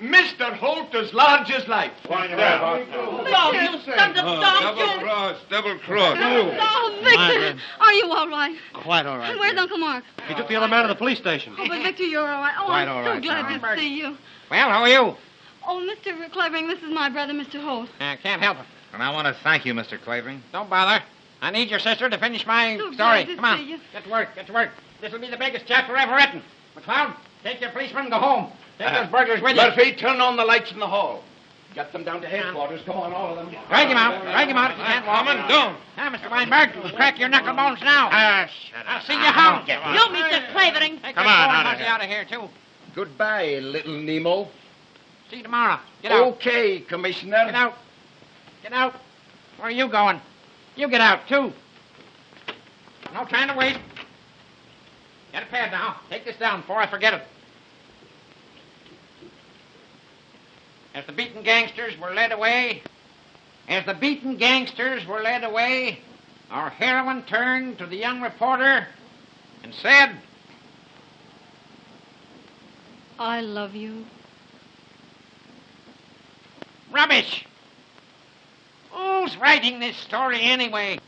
[SPEAKER 9] Mr. Holt as large as life.
[SPEAKER 15] Why, yeah.
[SPEAKER 13] You sons of dogs,
[SPEAKER 8] Double cross.
[SPEAKER 4] Oh, Victor, are you all right?
[SPEAKER 7] Quite all right.
[SPEAKER 4] And where's Uncle Mark?
[SPEAKER 7] He took the other man to the police station.
[SPEAKER 4] Oh, but Victor, you're all right. Oh,
[SPEAKER 7] Quite
[SPEAKER 4] I'm
[SPEAKER 7] all
[SPEAKER 4] so
[SPEAKER 7] right,
[SPEAKER 4] glad
[SPEAKER 7] Sarah.
[SPEAKER 4] to see you.
[SPEAKER 1] Well, how are you?
[SPEAKER 4] Oh, Mr. Clavering, this is my brother, Mr. Holt.
[SPEAKER 1] Can't help it.
[SPEAKER 16] And I want to thank you, Mr. Clavering.
[SPEAKER 1] Don't bother. I need your sister to finish my
[SPEAKER 4] So
[SPEAKER 1] story.
[SPEAKER 4] glad to
[SPEAKER 1] Come on.
[SPEAKER 4] see you.
[SPEAKER 1] Get to work. Get to work. This will be the biggest chapter ever written. McCloud, take your policeman and go home. Take those burglars with you.
[SPEAKER 9] Murphy, turn on the lights in the hall. Get them down to headquarters. Come on, all of them.
[SPEAKER 1] Drag him out. Drag him out if you can't walk.
[SPEAKER 15] Don't.
[SPEAKER 1] Now, Mr. Weinberg, crack your knuckle bones now.
[SPEAKER 15] Shut
[SPEAKER 1] I'll see you home.
[SPEAKER 13] You, Mr. Clavering.
[SPEAKER 1] Take
[SPEAKER 15] Come
[SPEAKER 1] that
[SPEAKER 15] on,
[SPEAKER 1] phone
[SPEAKER 15] out of
[SPEAKER 1] Huzzy
[SPEAKER 15] here.
[SPEAKER 1] out of here, too.
[SPEAKER 9] Goodbye, little Nemo.
[SPEAKER 1] See you tomorrow. Get out.
[SPEAKER 9] Okay, Commissioner.
[SPEAKER 1] Get out. Get out. Where are you going? You get out, too. No time to wait. Get a pad now. Take this down before I forget it. As the beaten gangsters were led away, our heroine turned to the young reporter and said,
[SPEAKER 4] I love you.
[SPEAKER 1] Rubbish! Who's writing this story anyway?